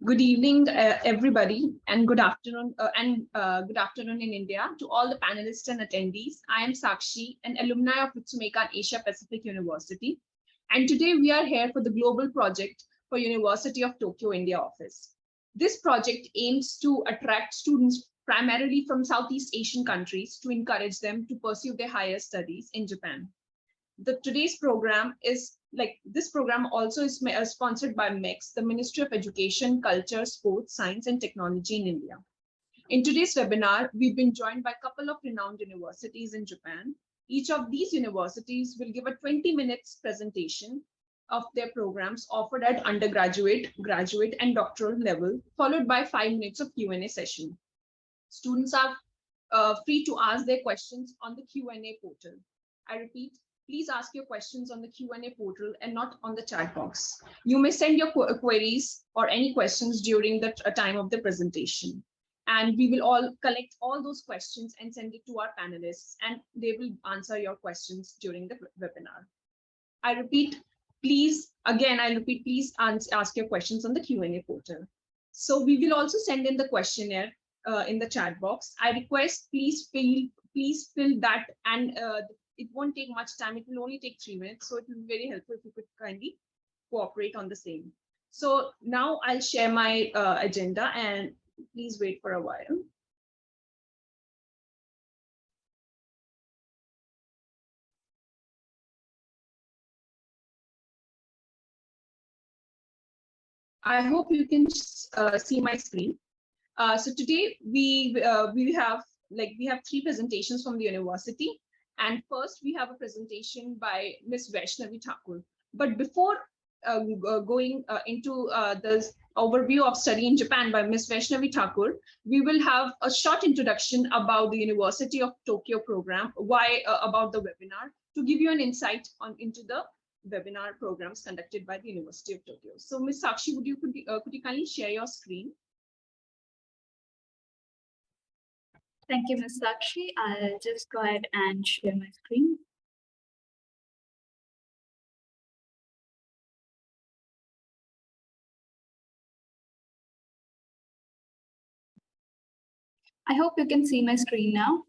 Good evening, everybody, and good afternoon in India to all the panelists and attendees. I am Sakshi, an alumni of Ritsumeikan Asia Pacific University, and today we are here for the global project for University of Tokyo India office. This project aims to attract students primarily from Southeast Asian countries to encourage them to pursue their higher studies in Japan. Today's program is this program also is sponsored by MEX, the Ministry of Education, Culture, Sports, Science and Technology in India. In today's webinar, we've been joined by a couple of renowned universities in Japan. Each of these universities will give a 20 minutes presentation of their programs offered at undergraduate, graduate and doctoral level, followed by 5 minutes of Q&A session. Students are free to ask their questions on the Q&A portal. I repeat, please ask your questions on the Q&A portal and not on the chat box. You may send your queries or any questions during the time of the presentation. And we will all collect all those questions and send it to our panelists, and they will answer your questions during the webinar. I repeat, please ask your questions on the Q&A portal. So we will also send in the questionnaire in the chat box. I request please fill that, and it won't take much time. It will only take 3 minutes. So it will be very helpful if you could kindly cooperate on the same. So now I'll share my agenda, and please wait for a while. I hope you can see my screen. So today we have 3 presentations from the university. And first, we have a presentation by Ms. Vaishnavi Thakur. But before going into the overview of study in Japan by Ms. Vaishnavi Thakur, we will have a short introduction about the University of Tokyo program, about the webinar, to give you an insight into the webinar programs conducted by the University of Tokyo. So, Ms. Sakshi, could you kindly share your screen? Thank you, Ms. Sakshi. I'll just go ahead and share my screen. I hope you can see my screen now.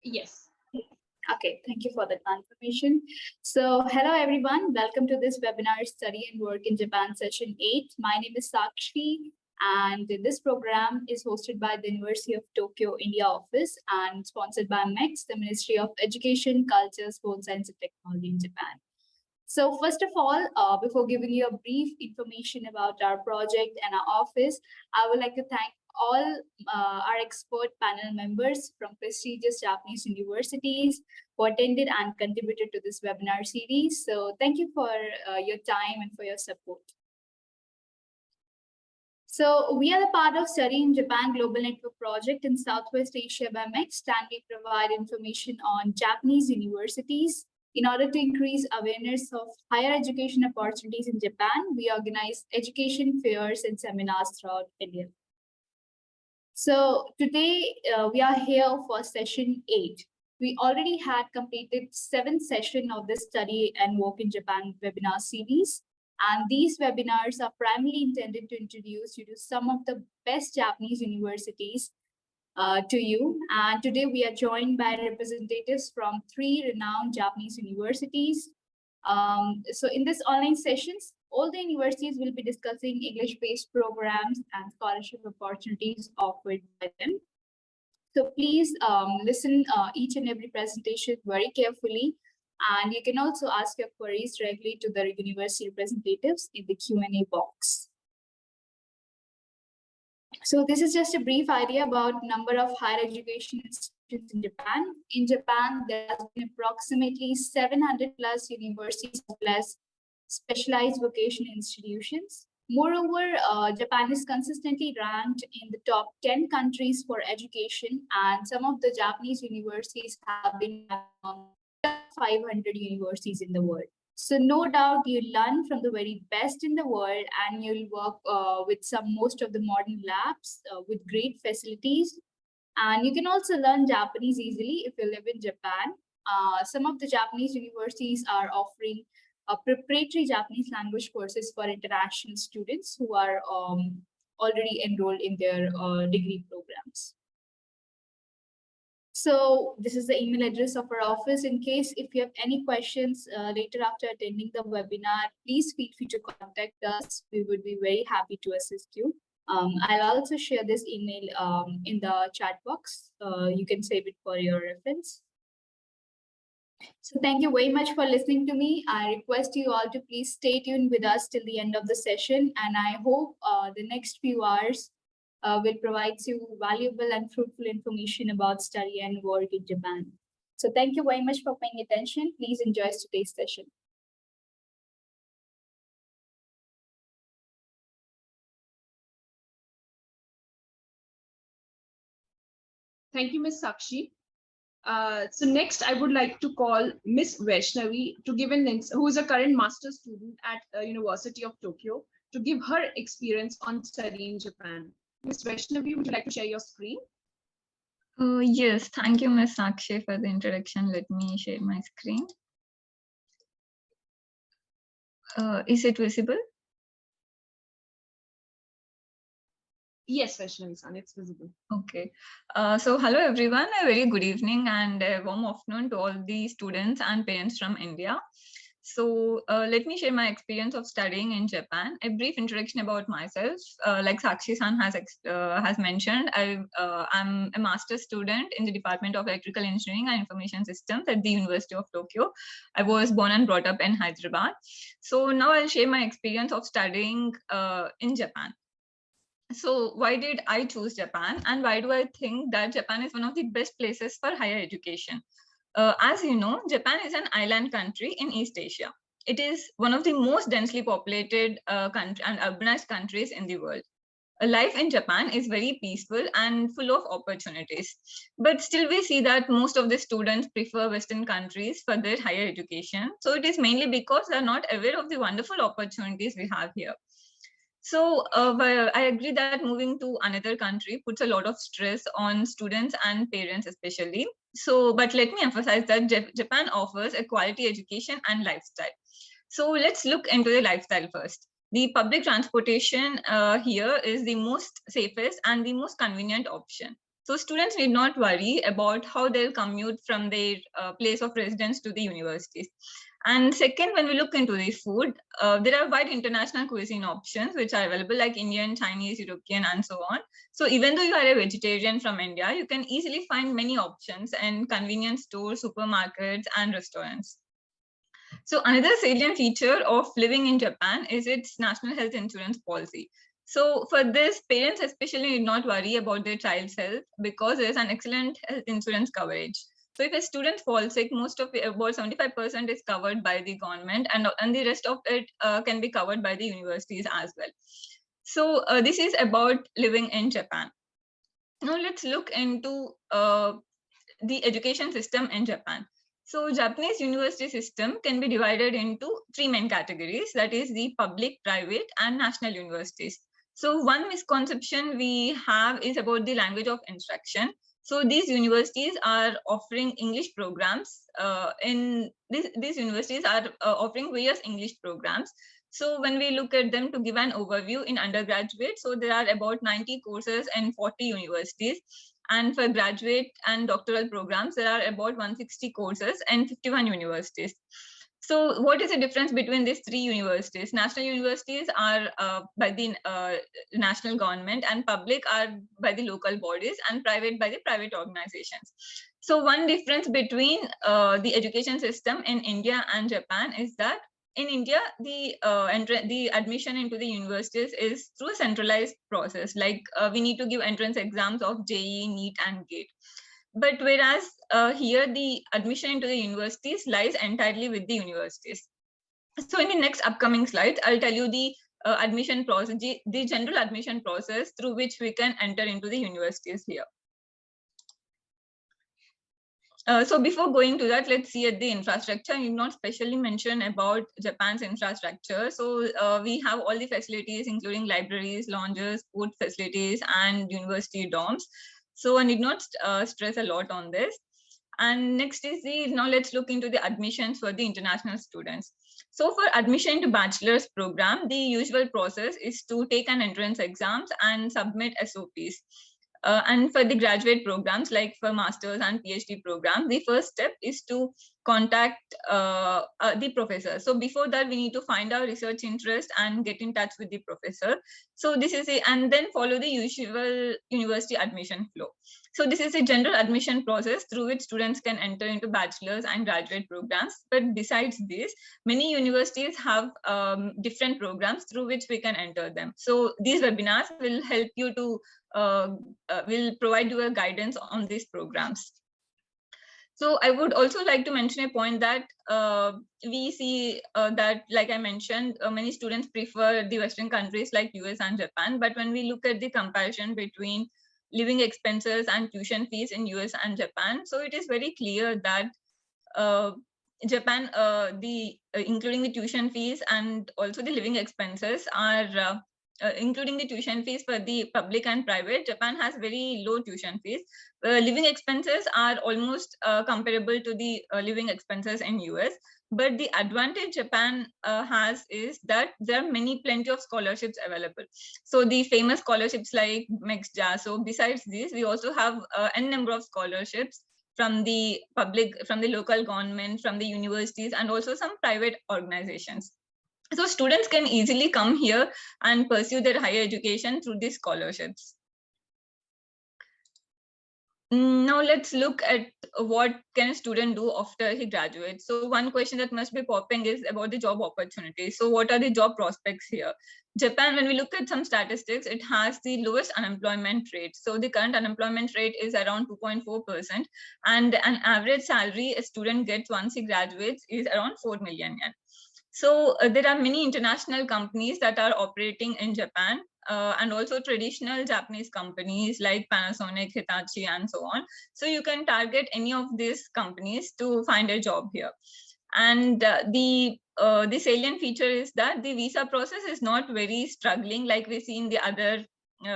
Yes. Okay, thank you for the confirmation. So hello everyone, welcome to this webinar, Study and Work in Japan session 8. My name is Sakshi, and this program is hosted by the University of Tokyo India office and sponsored by MEX, the Ministry of Education, Culture, Sports, Science and Technology in Japan. So first of all, before giving you a brief information about our project and our office, I would like to thank all our expert panel members from prestigious Japanese universities who attended and contributed to this webinar series. So thank you for your time and for your support. So we are a part of Study in Japan Global Network Project in Southwest Asia by MEX, and we provide information on Japanese universities. In order to increase awareness of higher education opportunities in Japan, we organize education fairs and seminars throughout India. So today we are here for session 8. We already had completed 7th session of the Study and Work in Japan webinar series. And these webinars are primarily intended to introduce you to some of the best Japanese universities to you. And today we are joined by representatives from 3 renowned Japanese universities. So in this online sessions, all the universities will be discussing English-based programs and scholarship opportunities offered by them. So please listen each and every presentation very carefully. And you can also ask your queries directly to the university representatives in the Q&A box. So this is just a brief idea about number of higher education institutions in Japan. In Japan, there has been approximately 700 plus universities plus specialized vocational institutions. Moreover, Japan is consistently ranked in the top 10 countries for education, and some of the Japanese universities have been among 500 universities in the world. So no doubt you learn from the very best in the world, and you'll work with most of the modern labs with great facilities. And you can also learn Japanese easily if you live in Japan. Some of the Japanese universities are offering preparatory Japanese language courses for international students who are already enrolled in their degree programs. So this is the email address of our office. In case if you have any questions later after attending the webinar, please feel free to contact us. We would be very happy to assist you. I'll also share this email in the chat box. You can save it for your reference. So thank you very much for listening to me. I request you all to please stay tuned with us till the end of the session. And I hope the next few hours will provide you valuable and fruitful information about study and work in Japan. So thank you very much for paying attention. Please enjoy today's session. Thank you, Ms. Sakshi. So next, I would like to call Ms. Vaishnavi to give who is a current master's student at University of Tokyo, to give her experience on studying in Japan. Ms. Vaishnavi, would you like to share your screen? Yes, thank you, Ms. Sakshi, for the introduction. Let me share my screen. Is it visible? Yes, Vaishnavi-san, it's visible. Okay. So hello, everyone. A very good evening and a warm afternoon to all the students and parents from India. So let me share my experience of studying in Japan. A brief introduction about myself. Like Sakshi-san has mentioned, I'm a master's student in the Department of Electrical Engineering and Information Systems at the University of Tokyo. I was born and brought up in Hyderabad. So now I'll share my experience of studying in Japan. So why did I choose Japan, and why do I think that Japan is one of the best places for higher education? As you know, Japan is an island country in East Asia. It is one of the most densely populated and urbanized countries in the world. Life in Japan is very peaceful and full of opportunities. But still we see that most of the students prefer Western countries for their higher education. So it is mainly because they are not aware of the wonderful opportunities we have here. So I agree that moving to another country puts a lot of stress on students and parents especially. So, but let me emphasize that Japan offers a quality education and lifestyle. So let's look into the lifestyle first. The public transportation here is the most safest and the most convenient option. So students need not worry about how they'll commute from their place of residence to the universities. And second, when we look into the food, there are wide international cuisine options which are available, like Indian, Chinese, European, and so on. So even though you are a vegetarian from India, you can easily find many options in convenience stores, supermarkets, and restaurants. So another salient feature of living in Japan is its national health insurance policy. So for this, parents especially need not worry about their child's health because there is an excellent health insurance coverage. So if a student falls sick, most of it, about 75% is covered by the government, and the rest of it can be covered by the universities as well. So this is about living in Japan. Now let's look into the education system in Japan. So Japanese university system can be divided into three main categories, that is the public, private, and national universities. So one misconception we have is about the language of instruction. So these universities are offering English programs. These universities are offering various English programs. So when we look at them, to give an overview, in undergraduate, so there are about 90 courses in 40 universities. And for graduate and doctoral programs, there are about 160 courses and 51 universities. So what is the difference between these three universities? National universities are by the national government, and public are by the local bodies, and private by the private organizations. So one difference between the education system in India and Japan is that in India, the admission into the universities is through a centralized process. Like we need to give entrance exams of JEE, NEET, and GATE. But whereas here the admission into the universities lies entirely with the universities. So in the next upcoming slides, I'll tell you the admission process, the general admission process through which we can enter into the universities here. So before going to that, let's see at the infrastructure. You not specially mention about Japan's infrastructure. So we have all the facilities, including libraries, lounges, food facilities, and university dorms. So I need not stress a lot on this. And next is now let's look into the admissions for the international students. So for admission to bachelor's program, the usual process is to take an entrance exams and submit SOPs. And for the graduate programs, like for master's and PhD program, the first step is to contact the professor. So before that, we need to find our research interest and get in touch with the professor. So this is and then follow the usual university admission flow. So this is a general admission process through which students can enter into bachelor's and graduate programs. But besides this, many universities have different programs through which we can enter them. So these webinars will help you to will provide you a guidance on these programs. So I would also like to mention a point that we see that, like I mentioned, many students prefer the Western countries like US and Japan. But when we look at the comparison between living expenses and tuition fees in US and Japan, so it is very clear that Japan, including the tuition fees and also the living expenses are including the tuition fees for the public and private, Japan has very low tuition fees. Living expenses are almost comparable to the living expenses in US. But the advantage Japan has is that there are plenty of scholarships available. So the famous scholarships like MEXJA. So besides this, we also have n number of scholarships from the public, from the local government, from the universities, and also some private organizations. So students can easily come here and pursue their higher education through these scholarships. Now let's look at what can a student do after he graduates. So one question that must be popping is about the job opportunities. So what are the job prospects here? Japan, when we look at some statistics, it has the lowest unemployment rate. So the current unemployment rate is around 2.4%, and an average salary a student gets once he graduates is around 4 million yen. So there are many international companies that are operating in Japan, and also traditional Japanese companies like Panasonic, Hitachi, and so on. So you can target any of these companies to find a job here. And the salient feature is that the visa process is not very struggling like we see in the other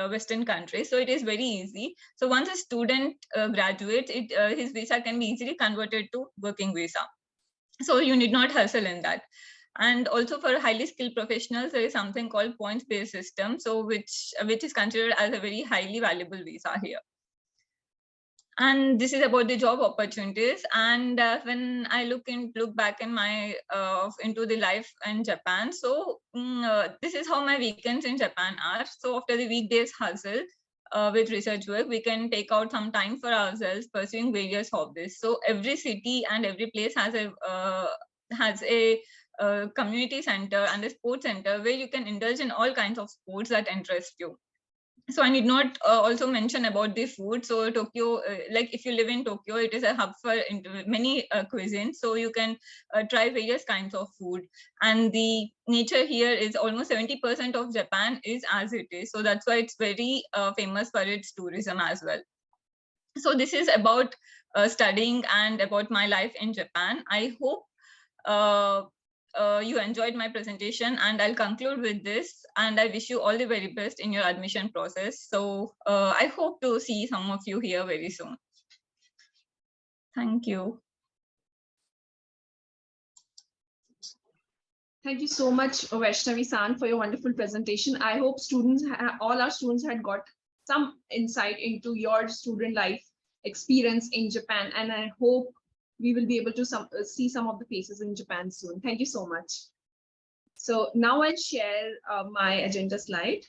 Western countries. So it is very easy. So once a student graduates, his visa can be easily converted to working visa. So you need not hustle in that. And also for highly skilled professionals, there is something called points-based system, so which is considered as a very highly valuable visa here. And this is about the job opportunities. And when I look back in my into the life in Japan, so this is how my weekends in Japan are. So after the weekdays hustle with research work, we can take out some time for ourselves pursuing various hobbies. So every city and every place has a community center and a sports center where you can indulge in all kinds of sports that interest you. So I need not also mention about the food. So Tokyo, like if you live in Tokyo, it is a hub for many cuisines. So you can try various kinds of food. And the nature here is almost 70% of Japan is as it is. So that's why it's very famous for its tourism as well. So this is about studying and about my life in Japan. I hope you enjoyed my presentation, and I'll conclude with this, and I wish you all the very best in your admission process. So I hope to see some of you here very soon. Thank you. Thank you so much, Vaishnavi-san, for your wonderful presentation. I hope all our students had got some insight into your student life experience in Japan, and I hope we will be able to see some of the faces in Japan soon. Thank you so much. So now I'll share my agenda slide.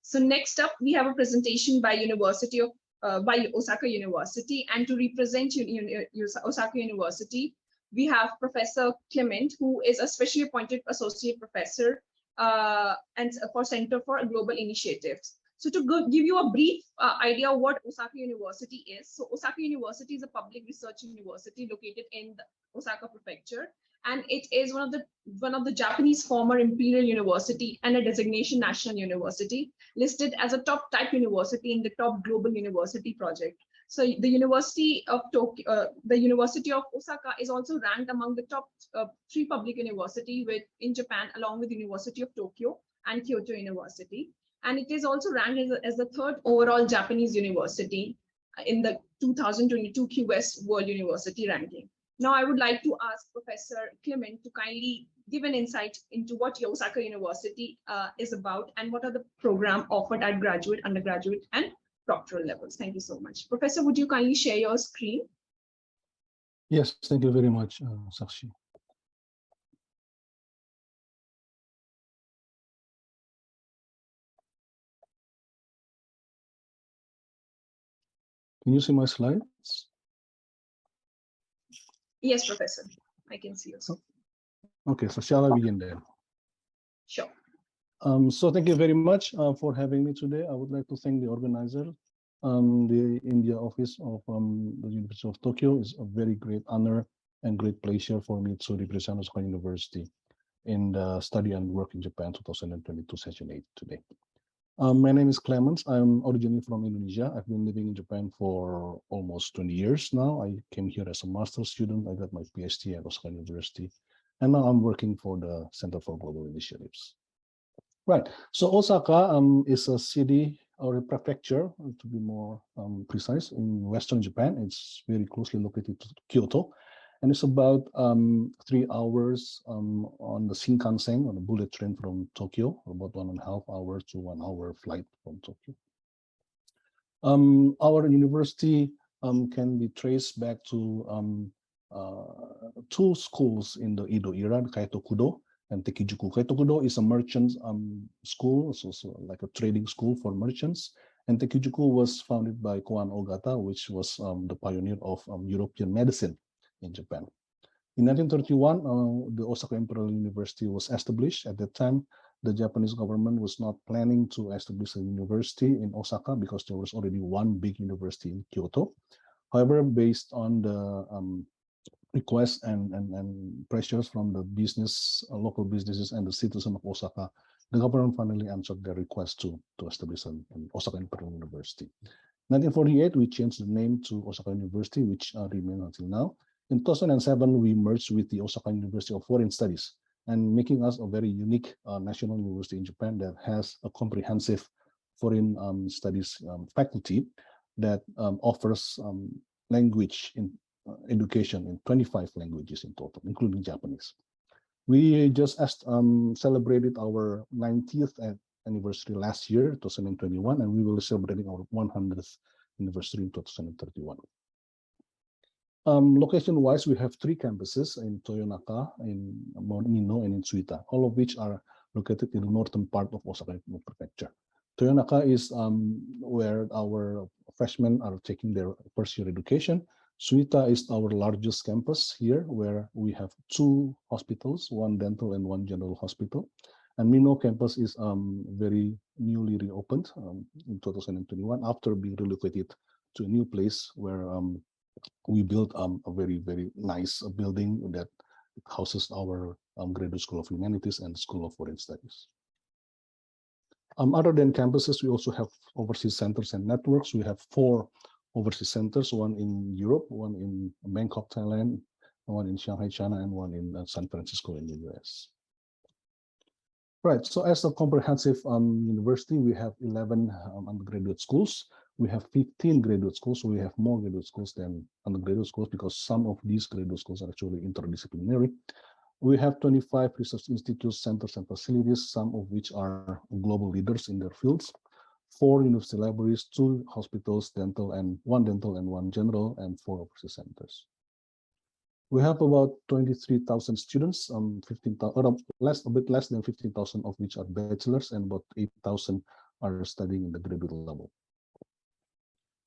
So next up, we have a presentation by Osaka University, and to represent Osaka University, we have Professor Clement, who is a specially appointed associate professor and for Center for Global Initiatives. So to give you a brief idea of what Osaka University is. So Osaka University is a public research university located in the Osaka Prefecture, and it is one of the Japanese former imperial university and a designation national university, listed as a top type university in the top global university project. So the University of Osaka is also ranked among the top 3 public university in Japan, along with the University of Tokyo and Kyoto University. And it is also ranked as the third overall Japanese university in the 2022 QS World University ranking. Now, I would like to ask Professor Clement to kindly give an insight into what Osaka University is about and what are the programs offered at graduate, undergraduate, and doctoral levels. Thank you so much. Professor, would you kindly share your screen? Yes, thank you very much, Sakshi. Can you see my slides? Yes, Professor, I can see you. Okay, so shall I begin then? Sure. So thank you very much for having me today. I would like to thank the organizer, the India office of the University of Tokyo. It's a very great honor and great pleasure for me to represent Osaka University in the Study and Work in Japan 2022 Session 8 today. My name is Clemens. I'm originally from Indonesia. I've been living in Japan for almost 20 years now. I came here as a master's student. I got my PhD at Osaka University, and now I'm working for the Center for Global Initiatives. Right. So Osaka is a city or a prefecture, to be more precise, in Western Japan. It's very closely located to Kyoto, and it's about 3 hours on the Shinkansen, on the bullet train from Tokyo, about 1.5 hours to 1 hour flight from Tokyo. Our university can be traced back to 2 schools in the Edo era, Kaito-Kudo and Tekijuku. Kaito-Kudo is a merchant school, so like a trading school for merchants. And Tekijuku was founded by Koan Ogata, which was the pioneer of European medicine in Japan. In 1931, the Osaka Imperial University was established. At that time, the Japanese government was not planning to establish a university in Osaka because there was already one big university in Kyoto. However, based on the requests and pressures from the business, local businesses and the citizens of Osaka, the government finally answered their request to establish an Osaka Imperial University. 1948, we changed the name to Osaka University, which remains until now. In 2007, we merged with the Osaka University of Foreign Studies, and making us a very unique national university in Japan that has a comprehensive foreign studies faculty that offers language in education in 25 languages in total, including Japanese. We just celebrated our 90th anniversary last year, 2021, and we will be celebrating our 100th anniversary in 2031. Location-wise, we have 3 campuses in Toyonaka, in Mount Mino, and in Suita, all of which are located in the northern part of Osaka Prefecture. Toyonaka is where our freshmen are taking their first-year education. Suita is our largest campus here, where we have 2 hospitals, 1 dental and 1 general hospital. And Mino campus is very newly reopened in 2021 after being relocated to a new place where we built a very, very nice building that houses our Graduate School of Humanities and School of Foreign Studies. Other than campuses, we also have overseas centers and networks. We have 4 overseas centers, 1 in Europe, 1 in Bangkok, Thailand, 1 in Shanghai, China, and 1 in San Francisco in the US. Right, so as a comprehensive university, we have 11 undergraduate schools. We have 15 graduate schools, so we have more graduate schools than undergraduate schools because some of these graduate schools are actually interdisciplinary. We have 25 research institutes, centers, and facilities, some of which are global leaders in their fields. 4 university libraries, 2 hospitals, dental and 1 general, and 4 overseas centers. We have about 23,000 students, a bit less than 15,000 of which are bachelors, and about 8,000 are studying in the graduate level.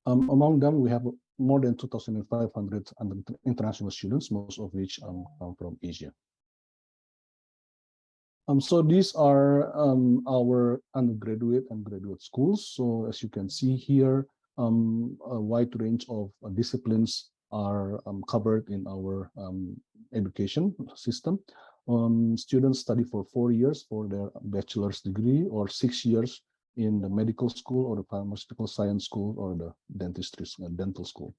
Among them, we have more than 2,500 international students, most of which come from Asia. So these are our undergraduate and graduate schools. So as you can see here, a wide range of disciplines are covered in our education system. Students study for 4 years for their bachelor's degree, or 6 years in the medical school or the pharmaceutical science school or the dentistry dental school.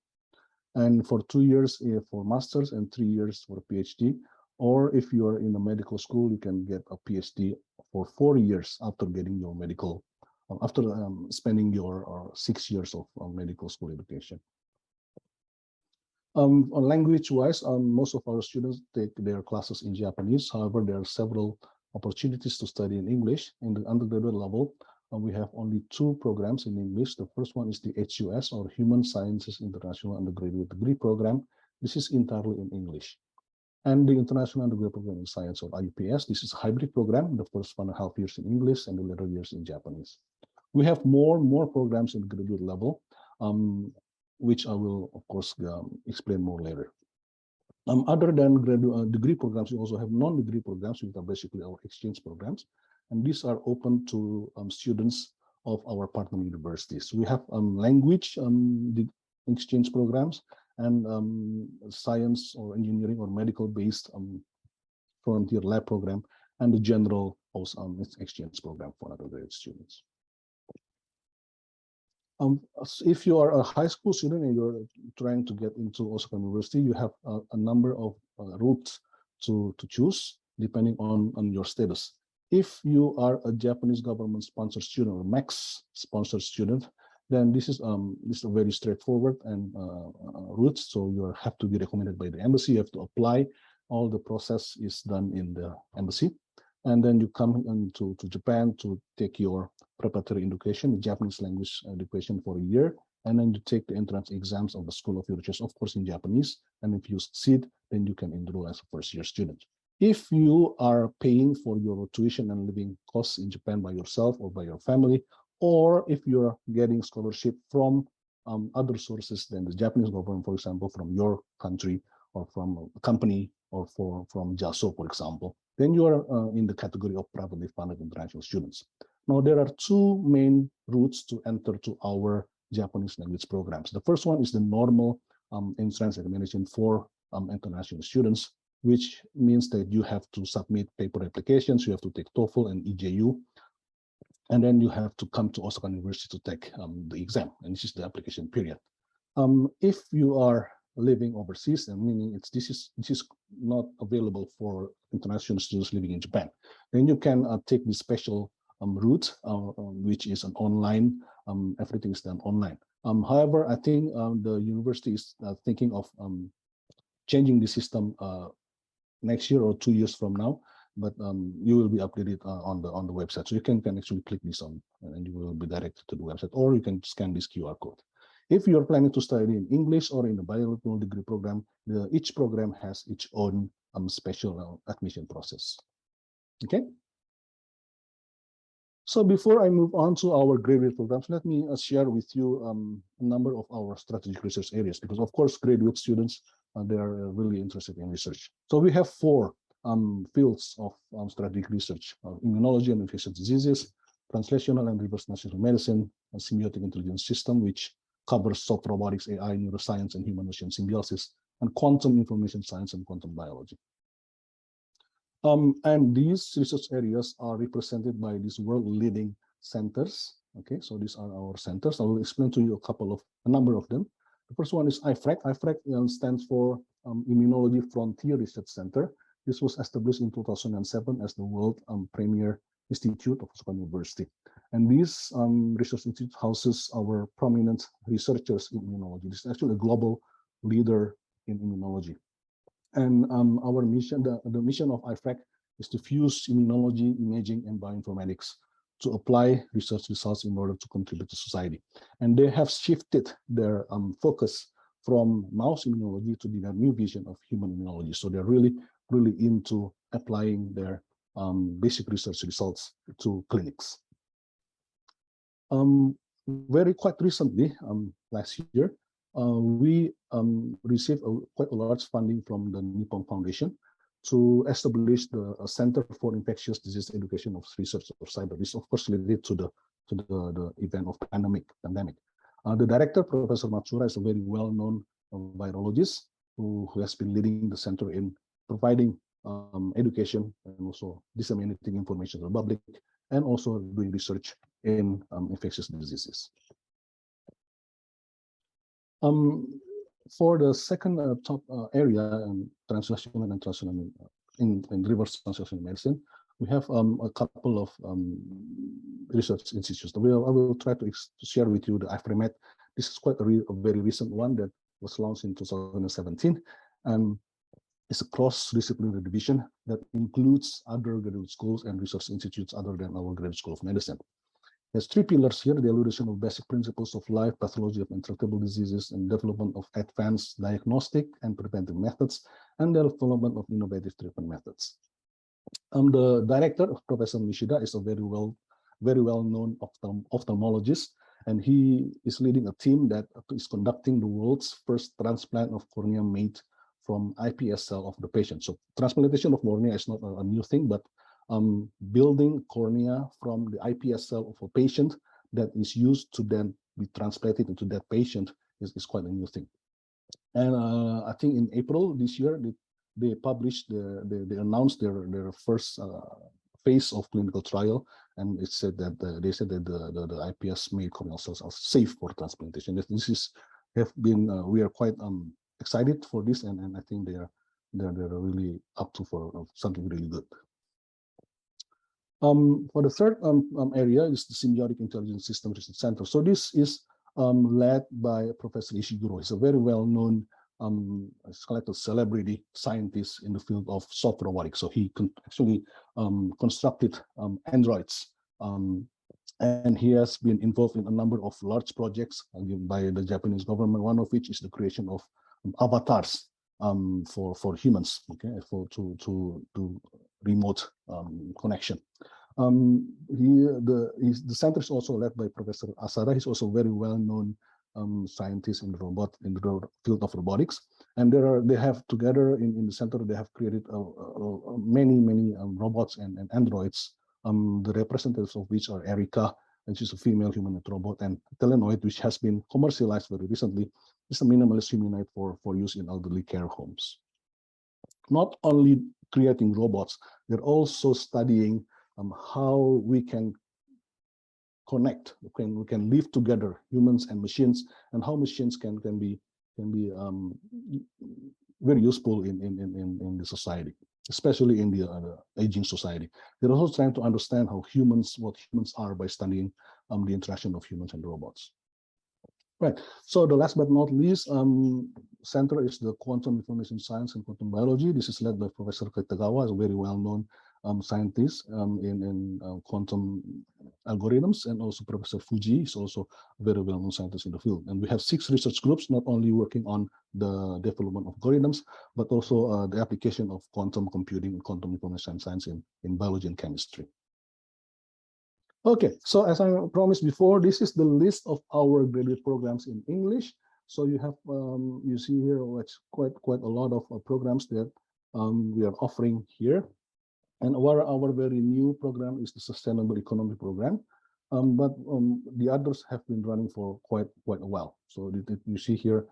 And for 2 years for master's and 3 years for PhD. Or if you are in a medical school, you can get a PhD for 4 years after getting your medical after spending your 6 years of medical school education. Language-wise, most of our students take their classes in Japanese. However, there are several opportunities to study in English. In the undergraduate level, we have only 2 programs in English. The first one is the HUS, or Human Sciences International Undergraduate Degree Program. This is entirely in English. And the International Undergraduate Program in Science, or IUPS, this is a hybrid program, the first 1.5 years in English and the later years in Japanese. We have more programs in the graduate level, which I will, of course, explain more later. Other than degree programs, we also have non-degree programs, which are basically our exchange programs. And these are open to students of our partner universities. We have language exchange programs and science or engineering or medical-based frontier lab program, and the general exchange program for undergraduate students. If you are a high school student and you're trying to get into Osaka University, you have a number of routes to choose depending on your status. If you are a Japanese government sponsored student or MAX sponsored student, then this is a very straightforward and route. So you have to be recommended by the embassy. You have to apply. All the process is done in the embassy, and then you come to Japan to take your preparatory education, Japanese language education for a year, and then you take the entrance exams of the school of your choice, of course in Japanese. And if you succeed, then you can enroll as a first-year student. If you are paying for your tuition and living costs in Japan by yourself or by your family, or if you're getting scholarship from other sources than the Japanese government, for example, from your country or from a company or from JASO, for example, then you are in the category of privately funded international students. Now, there are 2 main routes to enter to our Japanese language programs. The first one is the normal entrance examination for international students, which means that you have to submit paper applications, you have to take TOEFL and EJU, and then you have to come to Osaka University to take the exam, and this is the application period. If you are living overseas, and meaning this is not available for international students living in Japan, then you can take the special route, which is an online. Everything is done online. However, I think the university is thinking of changing the system next year or 2 years from now, but you will be updated on the website. So you can actually click this on, and you will be directed to the website, or you can scan this QR code. If you're planning to study in English or in a bilingual degree program, each program has its own special admission process. Okay. So before I move on to our graduate programs, let me share with you a number of our strategic research areas, because of course, graduate students, they are really interested in research. So we have 4 fields of strategic research: immunology and infectious diseases, translational and reverse translational medicine, and symbiotic intelligence system, which covers soft robotics, AI, neuroscience, and human-machine symbiosis, and quantum information science and quantum biology. And these research areas are represented by these world-leading centers. Okay, so these are our centers. I will explain to you a number of them. The first one is IFRAC. IFRAC stands for Immunology Frontier Research Center. This was established in 2007 as the world premier institute of Osaka University. And this research institute houses our prominent researchers in immunology. This is actually a global leader in immunology. And our mission, the mission of IFRAC, is to fuse immunology, imaging, and bioinformatics to apply research results in order to contribute to society. And they have shifted their focus from mouse immunology to the new vision of human immunology. So they're really into applying their basic research results to clinics. Quite recently, last year, we received quite a large funding from the Nippon Foundation to establish the Center for Infectious Disease Education of Research or CYBER. This, of course, related to the event of pandemic. The director, Professor Matsura, is a very well-known virologist who has been leading the center in providing education and also disseminating information to the public, and also doing research in infectious diseases. For the second top area, translational and translational in reverse translational medicine, we have a couple of research institutes. I will try to share with you the IFRIMED. This is quite a very recent one that was launched in 2017, and it's a cross-disciplinary division that includes other graduate schools and research institutes other than our Graduate School of Medicine. There's three pillars here: the elucidation of basic principles of life, pathology of intractable diseases, and development of advanced diagnostic and preventive methods, and the development of innovative treatment methods. The director, Professor Nishida, is a very well-known ophthalmologist, and he is leading a team that is conducting the world's first transplant of cornea made from iPS cell of the patient. So transplantation of cornea is not a new thing, but building cornea from the iPS cell of a patient that is used to then be transplanted into that patient is quite a new thing. And I think in April this year, they published, they announced their first phase of clinical trial, and it said that they said that the iPS made corneal cells are safe for transplantation. This is we are quite excited for this, and I think they're really up to for something really good. For the third area is the Symbiotic Intelligence System Research Center. So this is led by Professor Ishiguro. He's a very well-known collected celebrity scientist in the field of soft robotics. So he actually constructed androids, and he has been involved in a number of large projects by the Japanese government, one of which is the creation of avatars for humans, okay, to remote connection. The center is also led by Professor Asada. He's also very well-known scientist in the field of robotics, and they have together in the center, they have created many robots and androids, the representatives of which are Erica, which is a female humanoid robot, and Telenoid, which has been commercialized very recently. It's a minimalist humanoid for use in elderly care homes. Not only creating robots, they're also studying how we can connect, we can live together, humans and machines, and how machines can be very useful in the society, especially in the aging society. They're also trying to understand what humans are by studying the interaction of humans and robots. Right. So the last but not least center is the Quantum Information Science and Quantum Biology. This is led by Professor Kitagawa, a very well-known scientist in quantum algorithms, and also Professor Fuji is also a very well-known scientist in the field. And we have 6 research groups, not only working on the development of algorithms, but also the application of quantum computing and quantum information science in biology and chemistry. Okay, so as I promised before, this is the list of our graduate programs in English. So you have, you see here, it's quite a lot of programs that we are offering here. And our very new program is the Sustainable Economy Program, but the others have been running for quite a while. So you see here,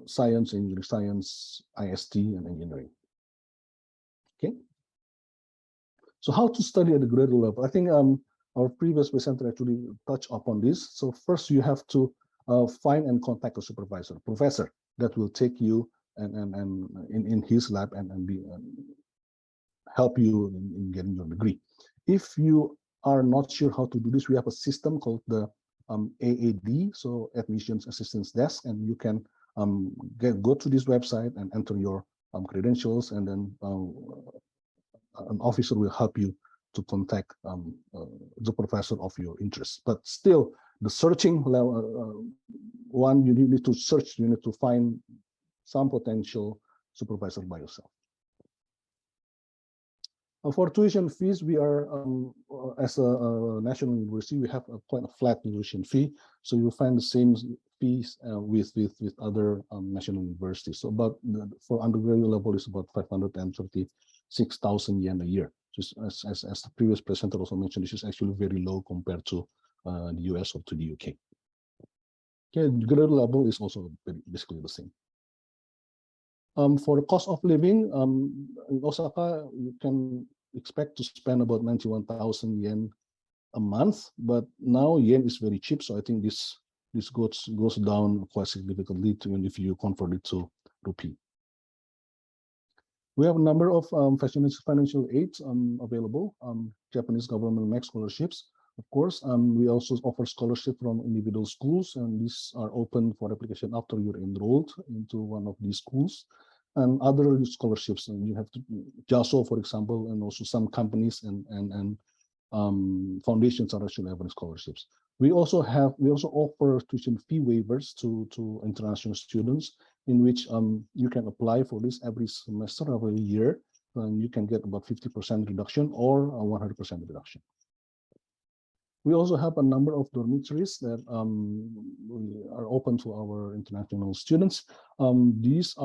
science, engineering science, IST, and engineering. Okay. So how to study at the graduate level? I think our previous presenter actually touched upon this. So first you have to find and contact a supervisor, professor that will take you and in his lab and be help you in getting your degree. If you are not sure how to do this, we have a system called the AAD, so Admissions Assistance Desk, and you can go to this website and enter your credentials, and then an officer will help you to contact the professor of your interest. But still, the searching level, you need to search, you need to find some potential supervisor by yourself. For tuition fees, we are, as a national university, we have quite a flat tuition fee. So you'll find the same fees with other national universities. So about for undergraduate level is about 536,000 yen a year. Just as the previous presenter also mentioned, this is actually very low compared to the US or to the UK. Okay, graduate level is also basically the same. For the cost of living, in Osaka, you can expect to spend about 91,000 yen a month, but now yen is very cheap, so I think this goes down quite significantly even if you convert it to rupee. We have a number of financial aid available, Japanese government MEC scholarships. Of course, we also offer scholarship from individual schools, and these are open for application after you're enrolled into one of these schools. And other scholarships, and you have to JASO, for example, and also some companies and foundations are actually having scholarships. We also offer tuition fee waivers to international students, in which you can apply for this every semester, every year, and you can get about 50% reduction or a 100% reduction. We also have a number of dormitories that are open to our international students. This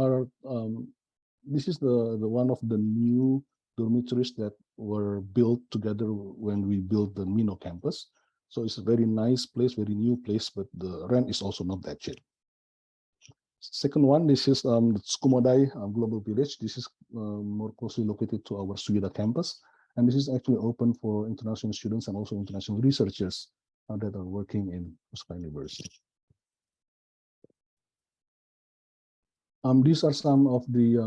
is the one of the new dormitories that were built together when we built the Mino campus. So it's a very nice place, very new place, but the rent is also not that cheap. Second one, this is the Tsukumo-dai Global Village. This is more closely located to our Suida campus. And this is actually open for international students and also international researchers that are working in Osaka University. These are some of the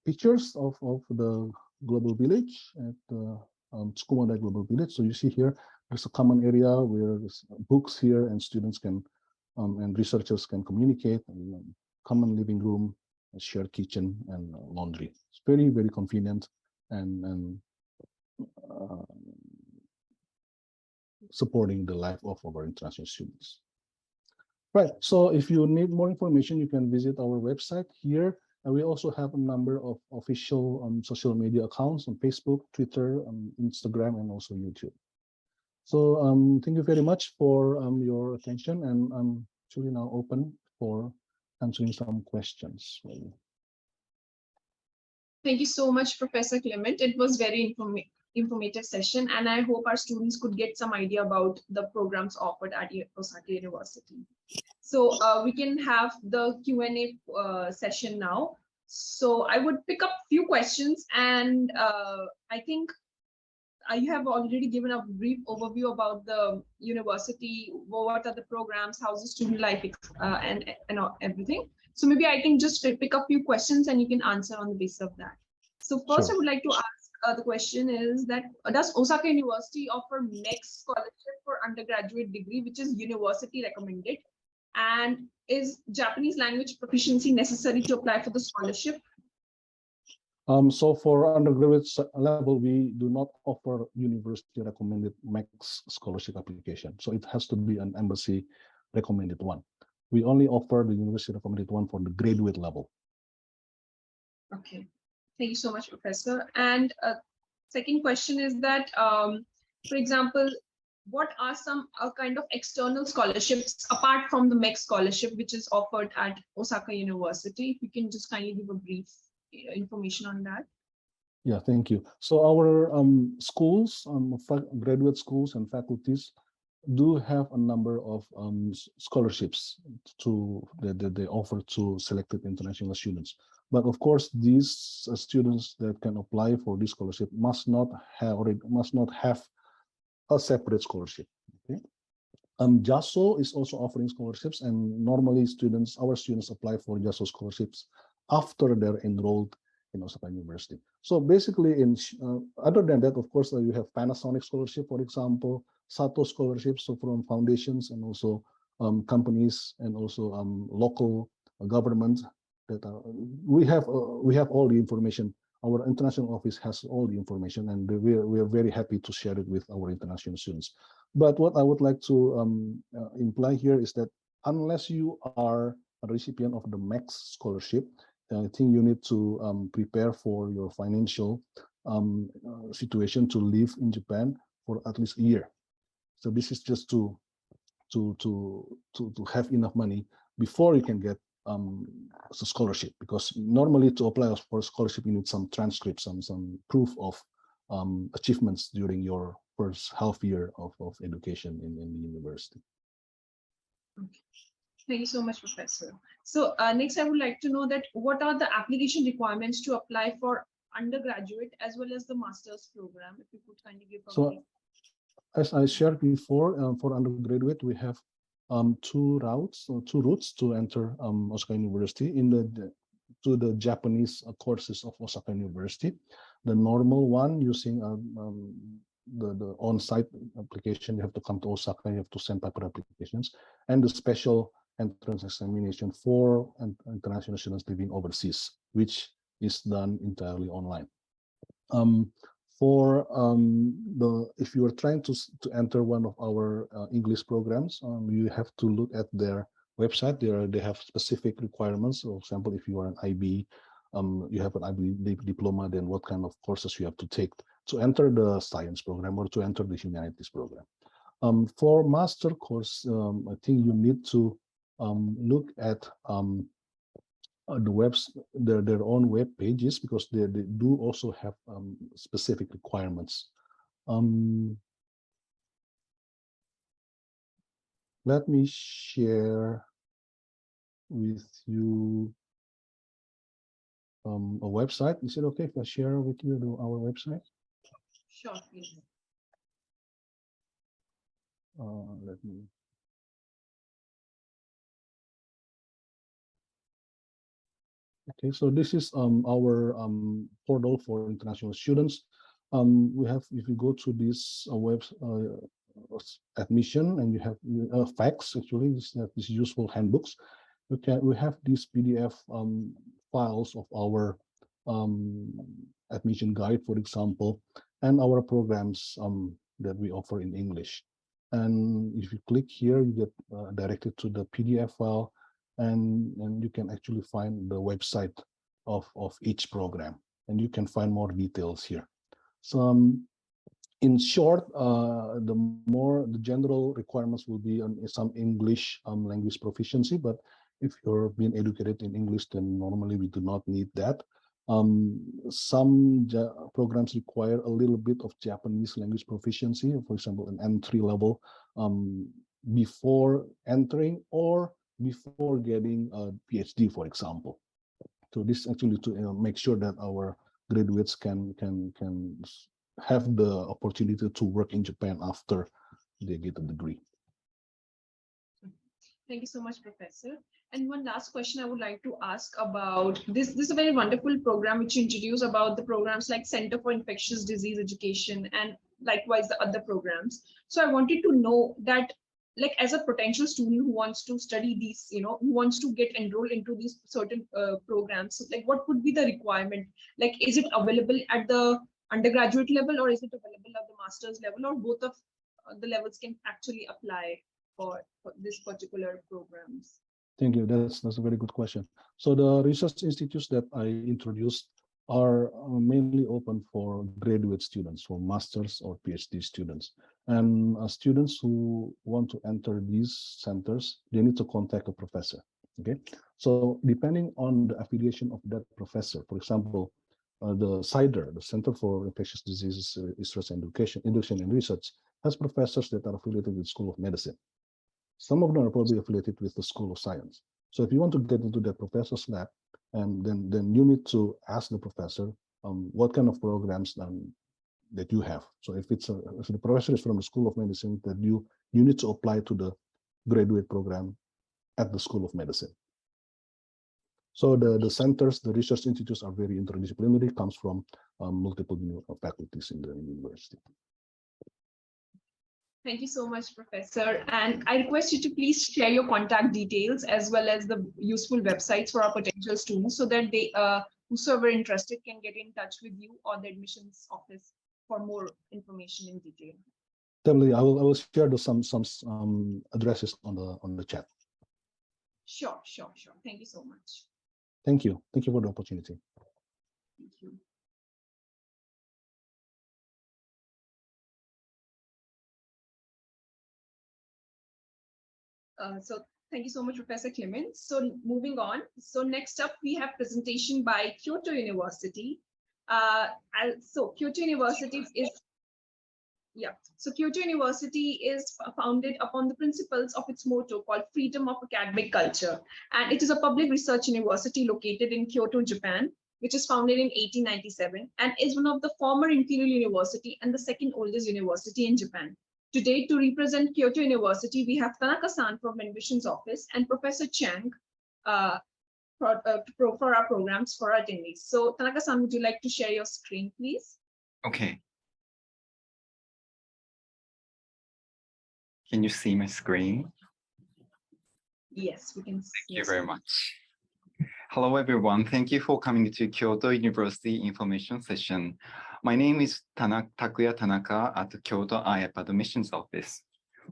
pictures of the Global Village at Tsukumo-dai Global Village. So you see here, there's a common area where there's books here and students can and researchers can communicate, and common living room, a shared kitchen, and laundry. It's very, very convenient and supporting the life of our international students. Right, so if you need more information, you can visit our website here. And we also have a number of official social media accounts on Facebook, Twitter, Instagram, and also YouTube. So thank you very much for your attention, and I'm actually now open for answering some questions. Thank you so much, Professor Clement. It was very informative session, and I hope our students could get some idea about the programs offered at Osaka University. So we can have the Q&A session now. So I would pick up a few questions, and I think you have already given a brief overview about the university, what are the programs, how's the student life, and everything. So maybe I can just pick up a few questions and you can answer on the basis of that. So first, Sure. I would like to ask the question is that does Osaka University offer MEC scholarship for undergraduate degree, which is university recommended? And is Japanese language proficiency necessary to apply for the scholarship? So for undergraduate level, we do not offer university recommended MEC scholarship application. So it has to be an embassy recommended one. We only offer the university recommended one for the graduate level. Okay, thank you so much, Professor. And second question is that, for example, what are some kind of external scholarships apart from the MEC scholarship, which is offered at Osaka University? If you can just kindly give a brief information on that. Yeah, thank you. So our schools, graduate schools and faculties do have a number of scholarships that they offer to selected international students. But of course, these students that can apply for this scholarship must not have a separate scholarship. Okay. JASO is also offering scholarships, and normally our students apply for JASO scholarships after they're enrolled in Osaka University. So basically, other than that, of course, you have Panasonic scholarship, for example, Sato scholarships, so from foundations and also companies and also local government. We have all the information. Our international office has all the information, and we are very happy to share it with our international students. But what I would like to imply here is that unless you are a recipient of the MEC scholarship, I think you need to prepare for your financial situation to live in Japan for at least a year. So this is just to have enough money before you can get a scholarship, because normally to apply for a scholarship you need some transcripts, some proof of achievements during your first half year of education in the university. Okay. Thank you so much, Professor. So next, I would like to know that what are the application requirements to apply for undergraduate as well as the master's program? If you could kindly give a as I shared before, for undergraduate, we have two routes to enter Osaka University. to the Japanese courses of Osaka University. The normal one using the on-site application, you have to come to Osaka, you have to send paper applications, and the special entrance examination for international students living overseas, which is done entirely online. If you are trying to enter one of our English programs, you have to look at their website. They have specific requirements. For example, if you are an IB, you have an IB diploma, then what kind of courses you have to take to enter the science program or to enter the humanities program. For master course, I think you need to look at their own web pages, because they do also have specific requirements. Let me share with you a website. Is it okay if I share with you our website? Sure, please. Let me. Okay, so this is our portal for international students. We have, if you go to this web admission, and you have facts, actually, these useful handbooks. We have these PDF files of our admission guide, for example, and our programs that we offer in English. And if you click here, you get directed to the PDF file, and you can actually find the website of each program, and you can find more details here. So in short, the general requirements will be on some English language proficiency, but if you're being educated in English, then normally we do not need that. Some programs require a little bit of Japanese language proficiency, for example, an entry level before entering or before getting a PhD, for example. So this actually to make sure that our graduates can have the opportunity to work in Japan after they get a degree. Thank you so much, Professor. And one last question I would like to ask about this. This is a very wonderful program which you introduce about the programs like Center for Infectious Disease Education and likewise the other programs. So I wanted to know that, like, as a potential student who wants to study these, who wants to get enrolled into these certain programs, so, like, what would be the requirement? Like, is it available at the undergraduate level, or is it available at the master's level, or both of the levels can actually apply for this particular programs? Thank you. That's a very good question. So the research institutes that I introduced are mainly open for graduate students, for master's or PhD students. And students who want to enter these centers, they need to contact a professor. Okay. So depending on the affiliation of that professor, for example, the CIDR, the Center for Infectious Diseases Research and Education and Research, has professors that are affiliated with the School of Medicine. Some of them are probably affiliated with the School of Science. So if you want to get into that professor's lab, and then you need to ask the professor what kind of programs that you have. So if the professor is from the School of Medicine, that you need to apply to the graduate program at the School of Medicine. So the centers, the research institutes are very interdisciplinary, comes from multiple faculties in the university. Thank you so much, Professor. And I request you to please share your contact details as well as the useful websites for our potential students, so that they, whosoever interested, can get in touch with you or the admissions office for more information in detail. Definitely, I will share some addresses on the chat. Sure. Thank you so much. Thank you. Thank you for the opportunity. Thank you. So thank you so much, Professor Clements. So moving on. So next up, we have presentation by Kyoto University. So Kyoto University is founded upon the principles of its motto called Freedom of Academic Culture. And it is a public research university located in Kyoto, Japan, which is founded in 1897 and is one of the former Imperial University and the second oldest university in Japan. Today, to represent Kyoto University, we have Tanaka-san from admissions office and Professor Chang for our programs for our attendees. So Tanaka-san, would you like to share your screen, please? Okay. Can you see my screen? Yes, we can see. Thank you very much. Hello, everyone. Thank you for coming to Kyoto University Information Session. My name is Takuya Tanaka at the Kyoto IAP Admissions Office.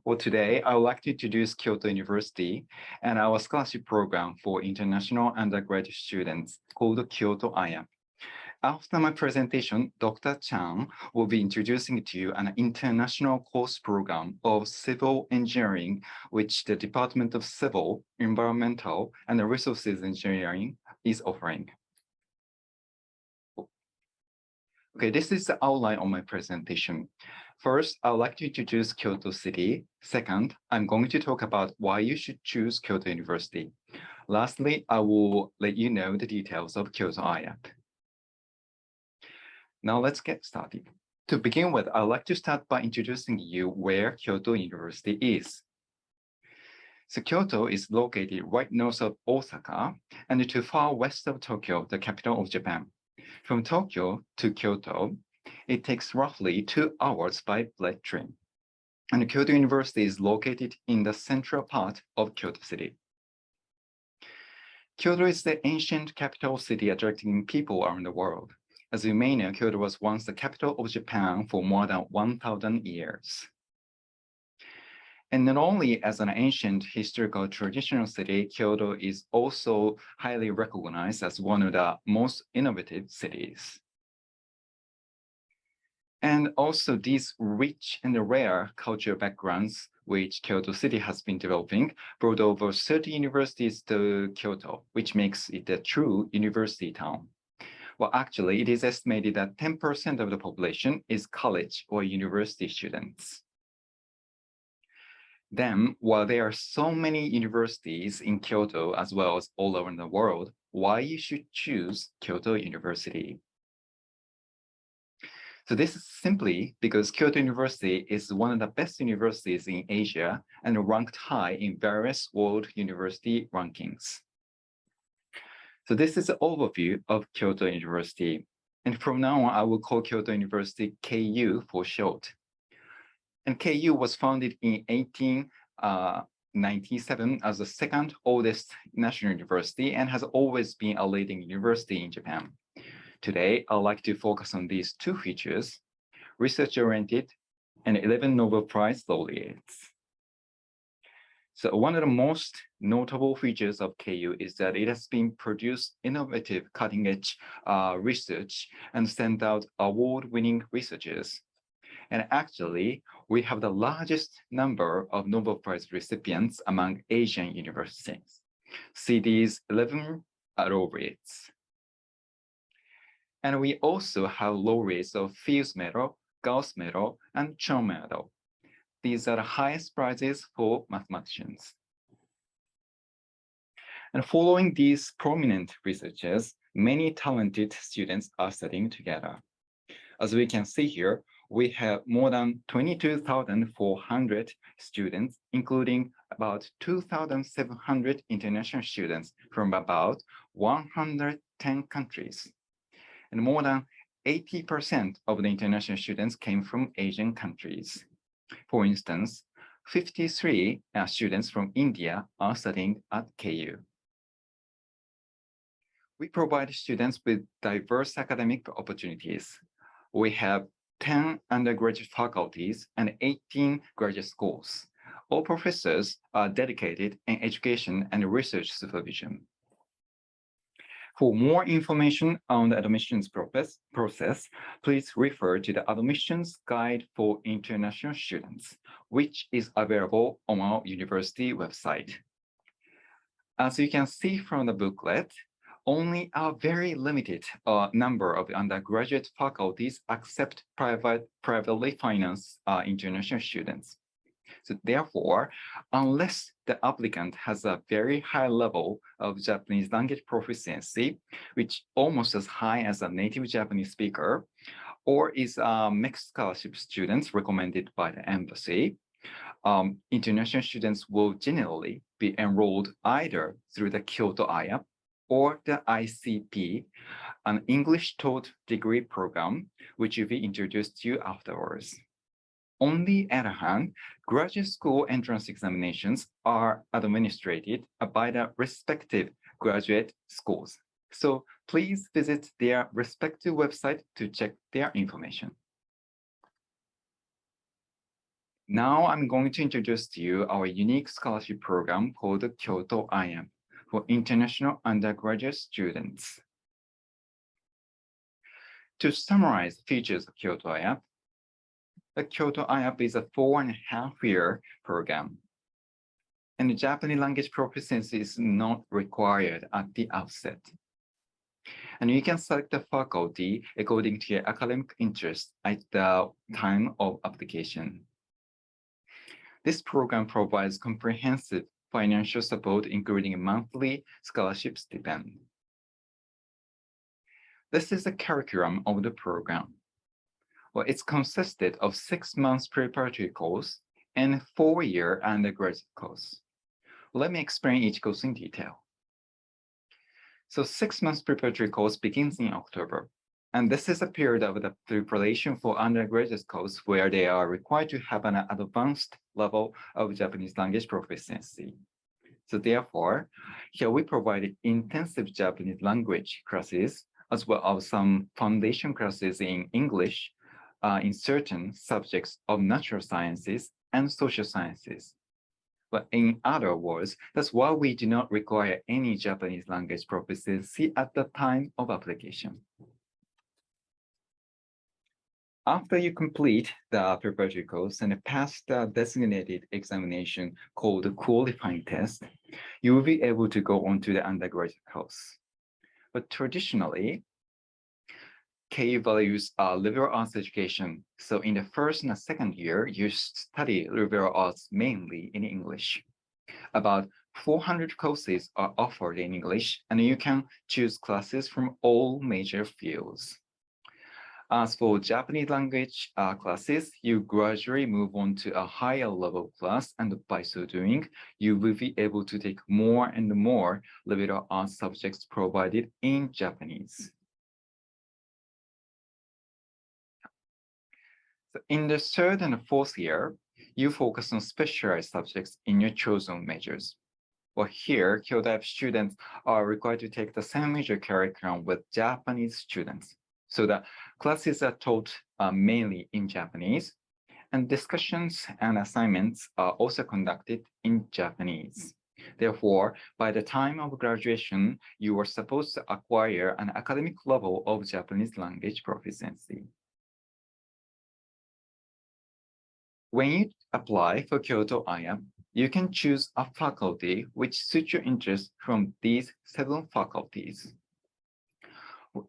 Well, today, I would like to introduce Kyoto University and our scholarship program for international undergraduate students called Kyoto IAP. After my presentation, Dr. Chan will be introducing to you an international course program of civil engineering, which the Department of Civil, Environmental, and Resources Engineering is offering. Okay, this is the outline of my presentation. First, I would like to introduce Kyoto City. Second, I'm going to talk about why you should choose Kyoto University. Lastly, I will let you know the details of Kyoto IAP. Now let's get started. To begin with, I'd like to start by introducing you where Kyoto University is. So Kyoto is located right north of Osaka and to far west of Tokyo, the capital of Japan. From Tokyo to Kyoto, it takes roughly 2 hours by bullet train. And Kyoto University is located in the central part of Kyoto City. Kyoto is the ancient capital city attracting people around the world. As you may know, Kyoto was once the capital of Japan for more than 1,000 years. And not only as an ancient historical traditional city, Kyoto is also highly recognized as one of the most innovative cities. And also these rich and rare cultural backgrounds which Kyoto City has been developing brought over 30 universities to Kyoto, which makes it a true university town. Well, actually, it is estimated that 10% of the population is college or university students. Then, while there are so many universities in Kyoto as well as all over the world, why you should choose Kyoto University? So this is simply because Kyoto University is one of the best universities in Asia and ranked high in various world university rankings. So this is an overview of Kyoto University. And from now on, I will call Kyoto University KU for short. And KU was founded in 1897 as the second oldest national university and has always been a leading university in Japan. Today, I'd like to focus on these 2 features, research-oriented and 11 Nobel Prize laureates. So one of the most notable features of KU is that it has been produced innovative cutting-edge research and sent out award-winning researchers. And actually, we have the largest number of Nobel Prize recipients among Asian universities. See these 11 laureates. And we also have laureates of Fields Medal, Gauss Medal, and Chon Medal. These are the highest prizes for mathematicians. And following these prominent researchers, many talented students are studying together. As we can see here, we have more than 22,400 students, including about 2,700 international students from about 110 countries. And more than 80% of the international students came from Asian countries. For instance, 53 students from India are studying at KU. We provide students with diverse academic opportunities. We have 10 undergraduate faculties and 18 graduate schools. All professors are dedicated in education and research supervision. For more information on the admissions process, please refer to the Admissions Guide for International Students, which is available on our university website. As you can see from the booklet, only a very limited number of undergraduate faculties accept privately financed international students. So therefore, unless the applicant has a very high level of Japanese language proficiency, which almost as high as a native Japanese speaker, or is a mixed scholarship students recommended by the embassy, international students will generally be enrolled either through the Kyoto IAP or the ICP, an English taught degree program, which will be introduced to you afterwards. On the other hand, graduate school entrance examinations are administered by the respective graduate schools. So please visit their respective website to check their information. Now I'm going to introduce to you our unique scholarship program called Kyoto IAP for international undergraduate students. To summarize the features of Kyoto IAP, the Kyoto IAP is a 4.5-year program, and the Japanese language proficiency is not required at the outset. And you can select the faculty according to your academic interest at the time of application. This program provides comprehensive financial support, including a monthly scholarship stipend. This is the curriculum of the program. Well, it's consisted of 6 months preparatory course and 4-year undergraduate course. Let me explain each course in detail. So 6 months preparatory course begins in October, and this is a period of the preparation for undergraduate course where they are required to have an advanced level of Japanese language proficiency. So therefore, here we provide intensive Japanese language classes as well as some foundation classes in English in certain subjects of natural sciences and social sciences. But in other words, that's why we do not require any Japanese language proficiency at the time of application. After you complete the preparatory course and pass the designated examination called the qualifying test, you will be able to go on to the undergraduate course. But traditionally, KU values liberal arts education. So in the first and the second year, you study liberal arts mainly in English. About 400 courses are offered in English, and you can choose classes from all major fields. As for Japanese language classes, you gradually move on to a higher level class, and by so doing, you will be able to take more and more liberal arts subjects provided in Japanese. So in the third and fourth year, you focus on specialized subjects in your chosen majors. Well, here, Kyoto IAP students are required to take the same major curriculum with Japanese students. So the classes are taught mainly in Japanese, and discussions and assignments are also conducted in Japanese. Therefore, by the time of graduation, you are supposed to acquire an academic level of Japanese language proficiency. When you apply for Kyoto IAP, you can choose a faculty which suits your interest from these 7 faculties.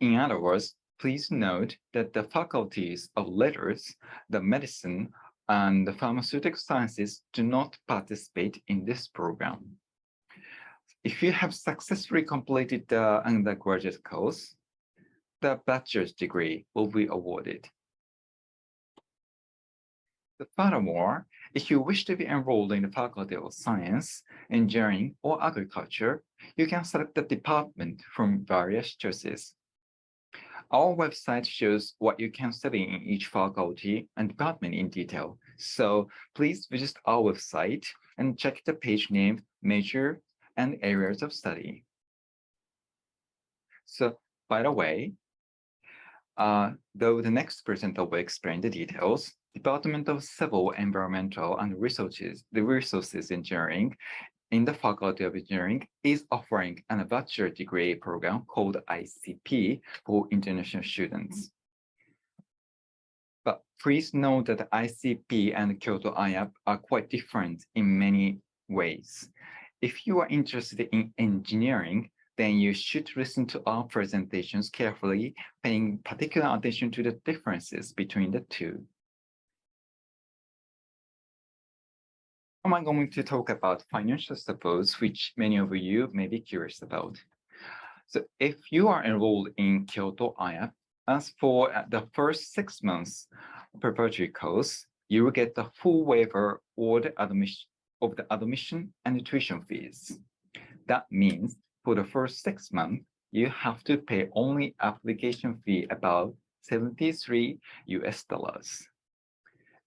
In other words, please note that the faculties of letters, the medicine, and the pharmaceutical sciences do not participate in this program. If you have successfully completed the undergraduate course, the bachelor's degree will be awarded. Furthermore, if you wish to be enrolled in the Faculty of Science, Engineering, or Agriculture, you can select the department from various choices. Our website shows what you can study in each faculty and department in detail. So please visit our website and check the page named Major and Areas of Study. So, by the way, though the next presenter will explain the details, Department of Civil, Environmental, and Resources Engineering in the Faculty of Engineering is offering a bachelor degree program called ICP for international students. But please note that ICP and Kyoto IAP are quite different in many ways. If you are interested in engineering, then you should listen to our presentations carefully, paying particular attention to the differences between the two. I'm going to talk about financial support, which many of you may be curious about. So if you are enrolled in Kyoto IAP, as for the first 6 months preparatory course, you will get the full waiver or the admission and tuition fees. That means For the first 6 months, you have to pay only application fee about $73 US.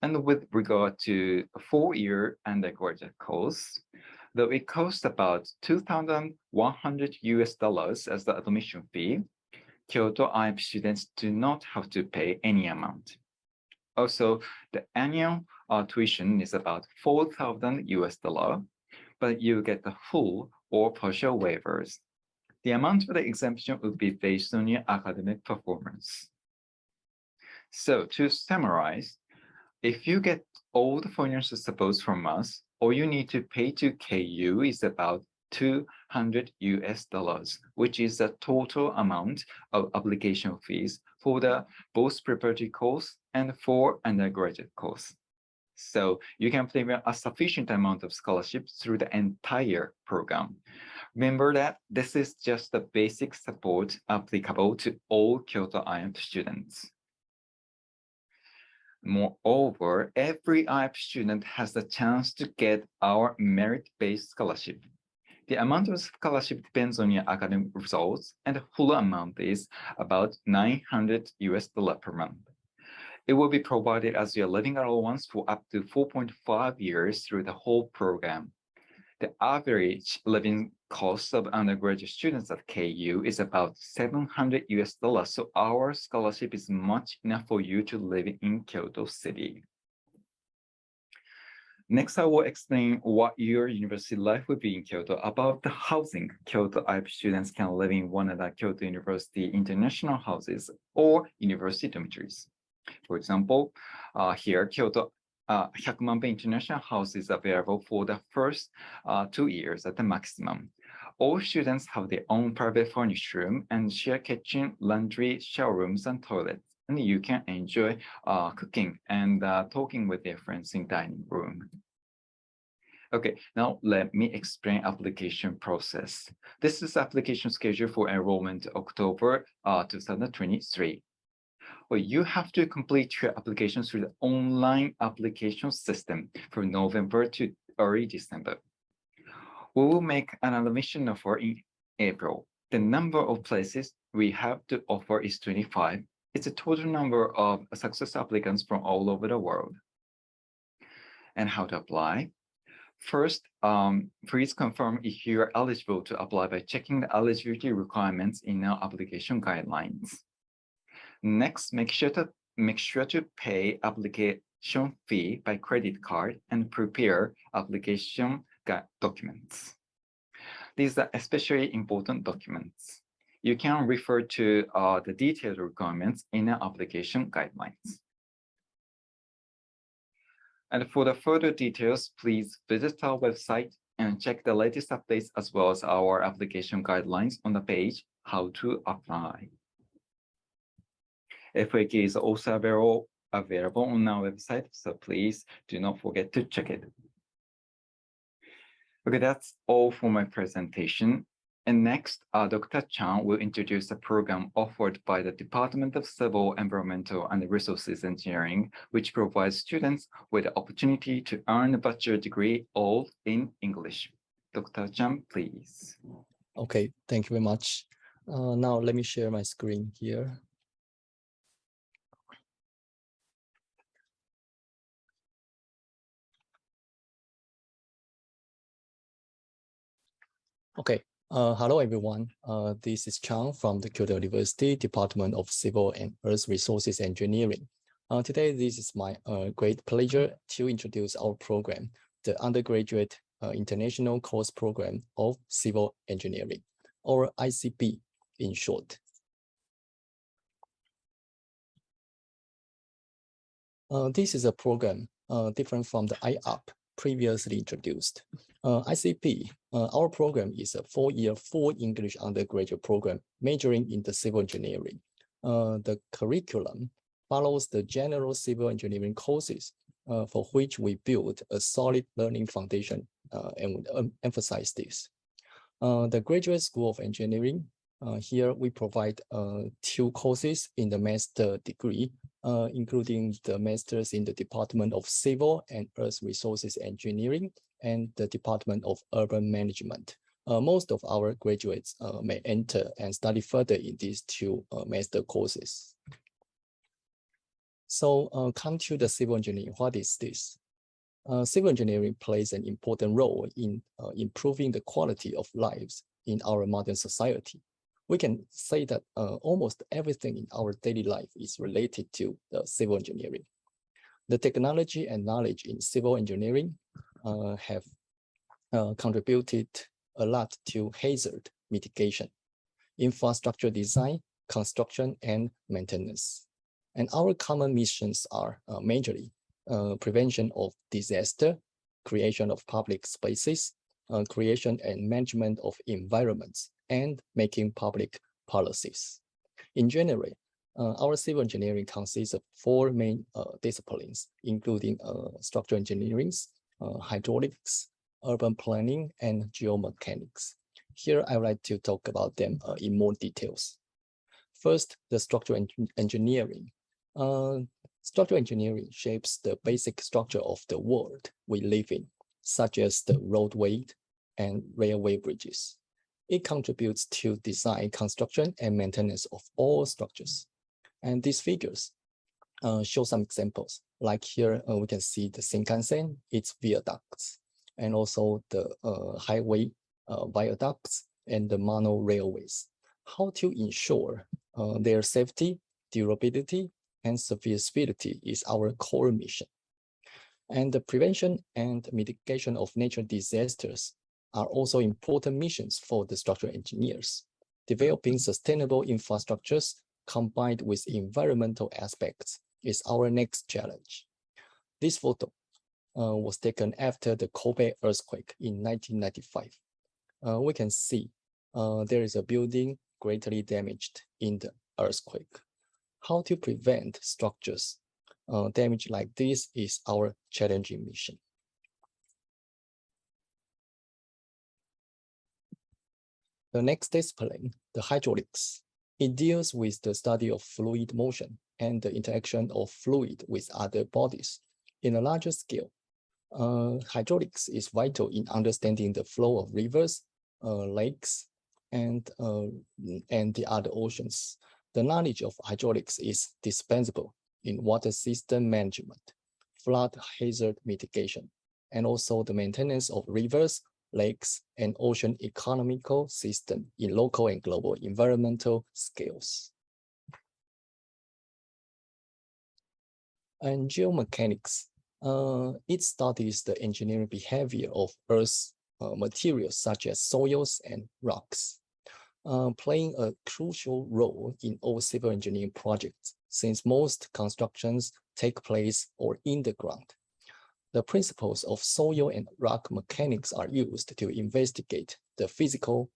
And with regard to a 4-year undergraduate course, though it costs about $2,100 US as the admission fee, Kyoto IMP students do not have to pay any amount. Also, the annual tuition is about $4,000 US, but you get the full or partial waivers. The amount for the exemption would be based on your academic performance. So to summarize, if you get all the financial support from us, all you need to pay to KU is about $200 US, which is the total amount of application fees for the both preparatory course and for undergraduate course. So you can claim a sufficient amount of scholarship through the entire program. Remember that this is just the basic support applicable to all Kyoto IMP students. Moreover, every IMP student has the chance to get our merit-based scholarship. The amount of scholarship depends on your academic results, and the full amount is about $900 US per month. It will be provided as your living allowance for up to 4.5 years through the whole program. The average living cost of undergraduate students at KU is about $700 US, so our scholarship is much enough for you to live in Kyoto City. Next, I will explain what your university life will be in Kyoto. About the housing, Kyoto IMP students can live in one of the Kyoto University international houses or university dormitories. For example, here, Kyoto Hyakumanbe International House is available for the first 2 years at the maximum. All students have their own private furnished room and share kitchen, laundry, shower rooms, and toilets. And you can enjoy cooking and talking with their friends in dining room. Okay, now let me explain application process. This is application schedule for enrollment October 2023. Well, you have to complete your application through the online application system from November to early December. We will make an admission offer in April. The number of places we have to offer is 25. It's a total number of success applicants from all over the world. And how to apply? First, please confirm if you are eligible to apply by checking the eligibility requirements in our application guidelines. Next, make sure to pay application fee by credit card and prepare application documents. These are especially important documents. You can refer to the detailed requirements in our application guidelines. And for the further details, please visit our website and check the latest updates as well as our application guidelines on the page, How to Apply. FAQ is also available on our website, so please do not forget to check it. Okay, that's all for my presentation. And next, Dr. Chan will introduce a program offered by the Department of Civil, Environmental, and Resources Engineering, which provides students with the opportunity to earn a bachelor degree all in English. Dr. Chan, please. Okay, thank you very much. Now let me share my screen here. Okay, hello everyone. This is Chang from the Kyoto University Department of Civil and Earth Resources Engineering. Today, this is my great pleasure to introduce our program, the Undergraduate International Course Program of Civil Engineering, or ICP in short. This is a program different from the IUP previously introduced. ICP, our program is a 4-year full English undergraduate program majoring in the civil engineering. The curriculum follows the general civil engineering courses for which we build a solid learning foundation and emphasize this. The Graduate School of Engineering, here we provide 2 courses in the master degree, including the masters in the Department of Civil and Earth Resources Engineering and the Department of Urban Management. Most of our graduates may enter and study further in these two master courses. So come to the civil engineering. What is this? Civil engineering plays an important role in improving the quality of lives in our modern society. We can say that almost everything in our daily life is related to civil engineering. The technology and knowledge in civil engineering have contributed a lot to hazard mitigation, infrastructure design, construction, and maintenance. And our common missions are majorly prevention of disaster, creation of public spaces, creation and management of environments, and making public policies. In general, our civil engineering consists of four main disciplines, including structural engineering, hydraulics, urban planning, and geomechanics. Here, I would like to talk about them in more details. First, the structural engineering. Structural engineering shapes the basic structure of the world we live in, such as the roadway and railway bridges. It contributes to design, construction, and maintenance of all structures. And these figures show some examples. Like here, we can see the Shinkansen, its viaducts, and also the highway viaducts and the mono railways. How to ensure their safety, durability, and serviceability is our core mission. And the prevention and mitigation of natural disasters are also important missions for the structural engineers. Developing sustainable infrastructures combined with environmental aspects is our next challenge. This photo was taken after the Kobe earthquake in 1995. We can see there is a building greatly damaged in the earthquake. How to prevent structures damage like this is our challenging mission. The next discipline, the hydraulics, it deals with the study of fluid motion and the interaction of fluid with other bodies. In a larger scale, hydraulics is vital in understanding the flow of rivers, lakes, and the other oceans. The knowledge of hydraulics is dispensable in water system management, flood hazard mitigation, and also the maintenance of rivers, lakes, and ocean economical system in local and global environmental scales. And geomechanics, it studies the engineering behavior of Earth's materials such as soils and rocks, playing a crucial role in all civil engineering projects since most constructions take place or in the ground. The principles of soil and rock mechanics are used to investigate the physical,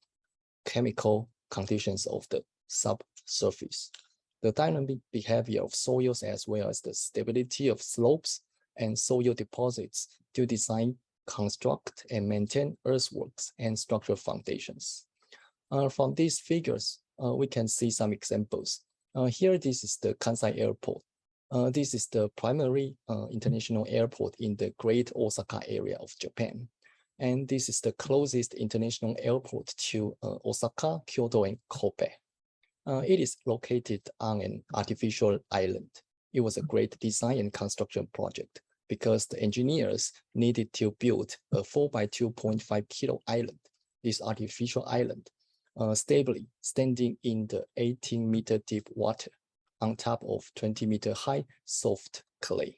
chemical conditions of the subsurface, the dynamic behavior of soils, as well as the stability of slopes and soil deposits to design, construct, and maintain earthworks and structural foundations. From these figures, we can see some examples. Here, this is the Kansai Airport. This is the primary international airport in the Great Osaka area of Japan. And this is the closest international airport to Osaka, Kyoto, and Kobe. It is located on an artificial island. It was a great design and construction project because the engineers needed to build a 4 by 2.5 kilo island, this artificial island, stably standing in the 18-meter deep water on top of 20-meter high soft clay.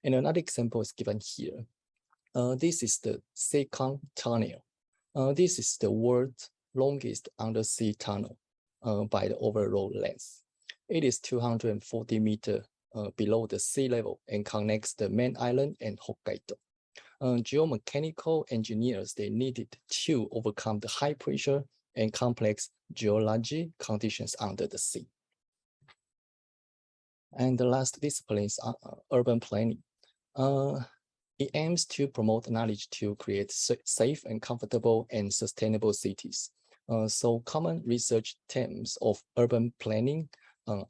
And another example is given here. This is the Seikang Tunnel. This is the world's longest undersea tunnel by the overall length. It is 240 meters below the sea level and connects the main island and Hokkaido. Geomechanical engineers, they needed to overcome the high pressure and complex geology conditions under the sea. And the last discipline is urban planning. It aims to promote knowledge to create safe and comfortable and sustainable cities. So common research themes of urban planning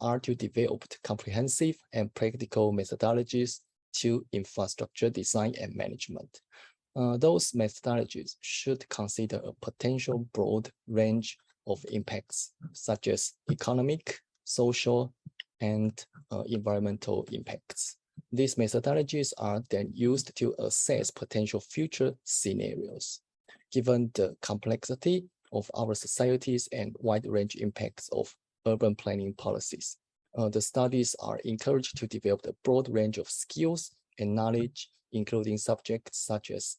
are to develop comprehensive and practical methodologies to infrastructure design and management. those methodologies should consider a potential broad range of impacts, such as economic, social, and environmental impacts. These methodologies are then used to assess potential future scenarios. Given the complexity of our societies and wide range impacts of urban planning policies, the studies are encouraged to develop a broad range of skills and knowledge, including subjects such as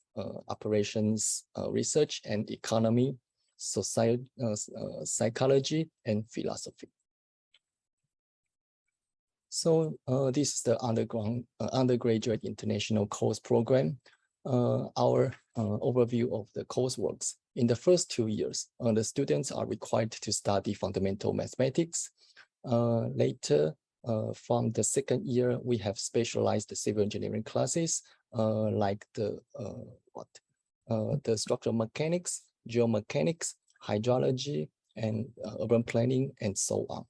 operations, research and economy, society, psychology, and philosophy. So this is the undergraduate international course program. Our overview of the courseworks. In the first 2 years, the students are required to study fundamental mathematics. Later, from the second year, we have specialized civil engineering classes like the structural mechanics, geomechanics, hydrology, and urban planning, and so on.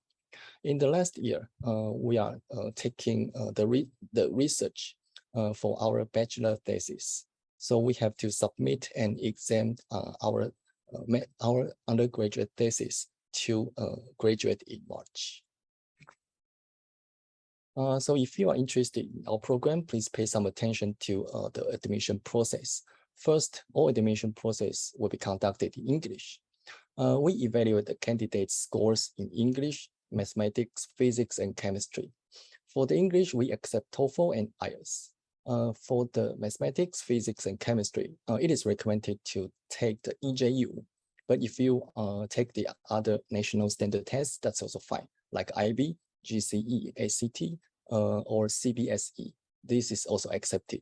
In the last year, we are taking the research for our bachelor thesis. So we have to submit and examine our undergraduate thesis to graduate in March. So if you are interested in our program, please pay some attention to the admission process. First, all admission process will be conducted in English. We evaluate the candidates' scores in English, mathematics, physics, and chemistry. For the English, we accept TOEFL and IELTS. For the mathematics, physics, and chemistry, it is recommended to take the EJU. But if you take the other national standard tests, that's also fine, like IB, GCE, ACT, or CBSE. This is also accepted.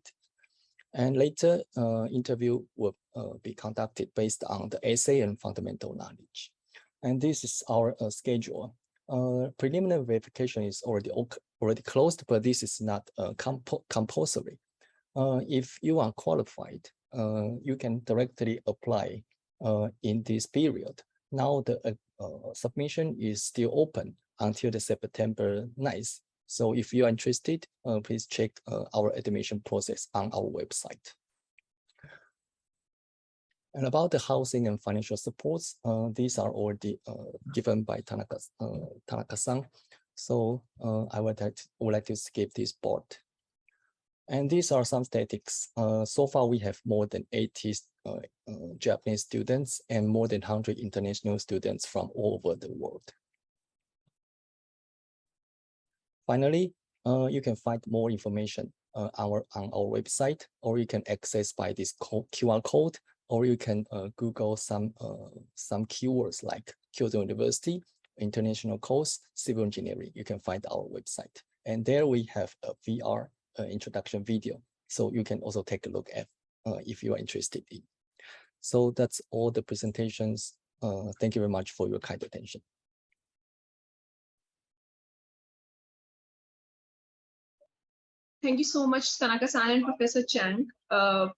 And later, interview will be conducted based on the essay and fundamental knowledge. And this is our schedule. Preliminary verification is already closed, but this is not compulsory. If you are qualified, you can directly apply in this period. Now the submission is still open until the September 9th. So if you are interested, please check our admission process on our website. And about the housing and financial supports, these are already given by Tanaka-san. So I would like to skip this part. And these are some statistics. So far, we have more than 80 Japanese students and more than 100 international students from all over the world. Finally, you can find more information on our website, or you can access by this QR code, or you can Google some keywords like Kyoto University, international course, civil engineering. You can find our website. And there we have a VR introduction video. So you can also take a look at if you are interested in. So that's all the presentations. Thank you very much for your kind attention. Thank you so much, Tanaka-san and Professor Chang,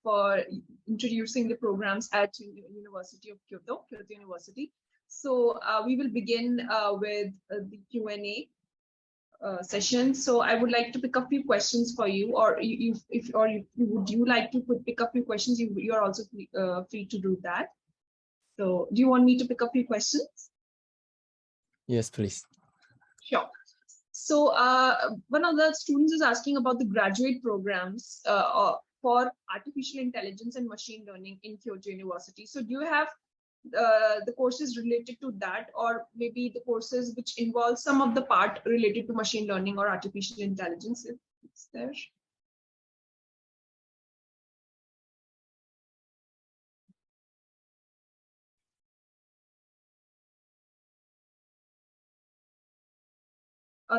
for introducing the programs at University of Kyoto University. So we will begin with the Q&A session. So I would like to pick up a few questions for you, or would you like to pick up a few questions? You are also free to do that. So do you want me to pick up a few questions? Yes, please. Sure. So one of the students is asking about the graduate programs for artificial intelligence and machine learning in Kyoto University. So do you have the courses related to that, or maybe the courses which involve some of the part related to machine learning or artificial intelligence, if it's there?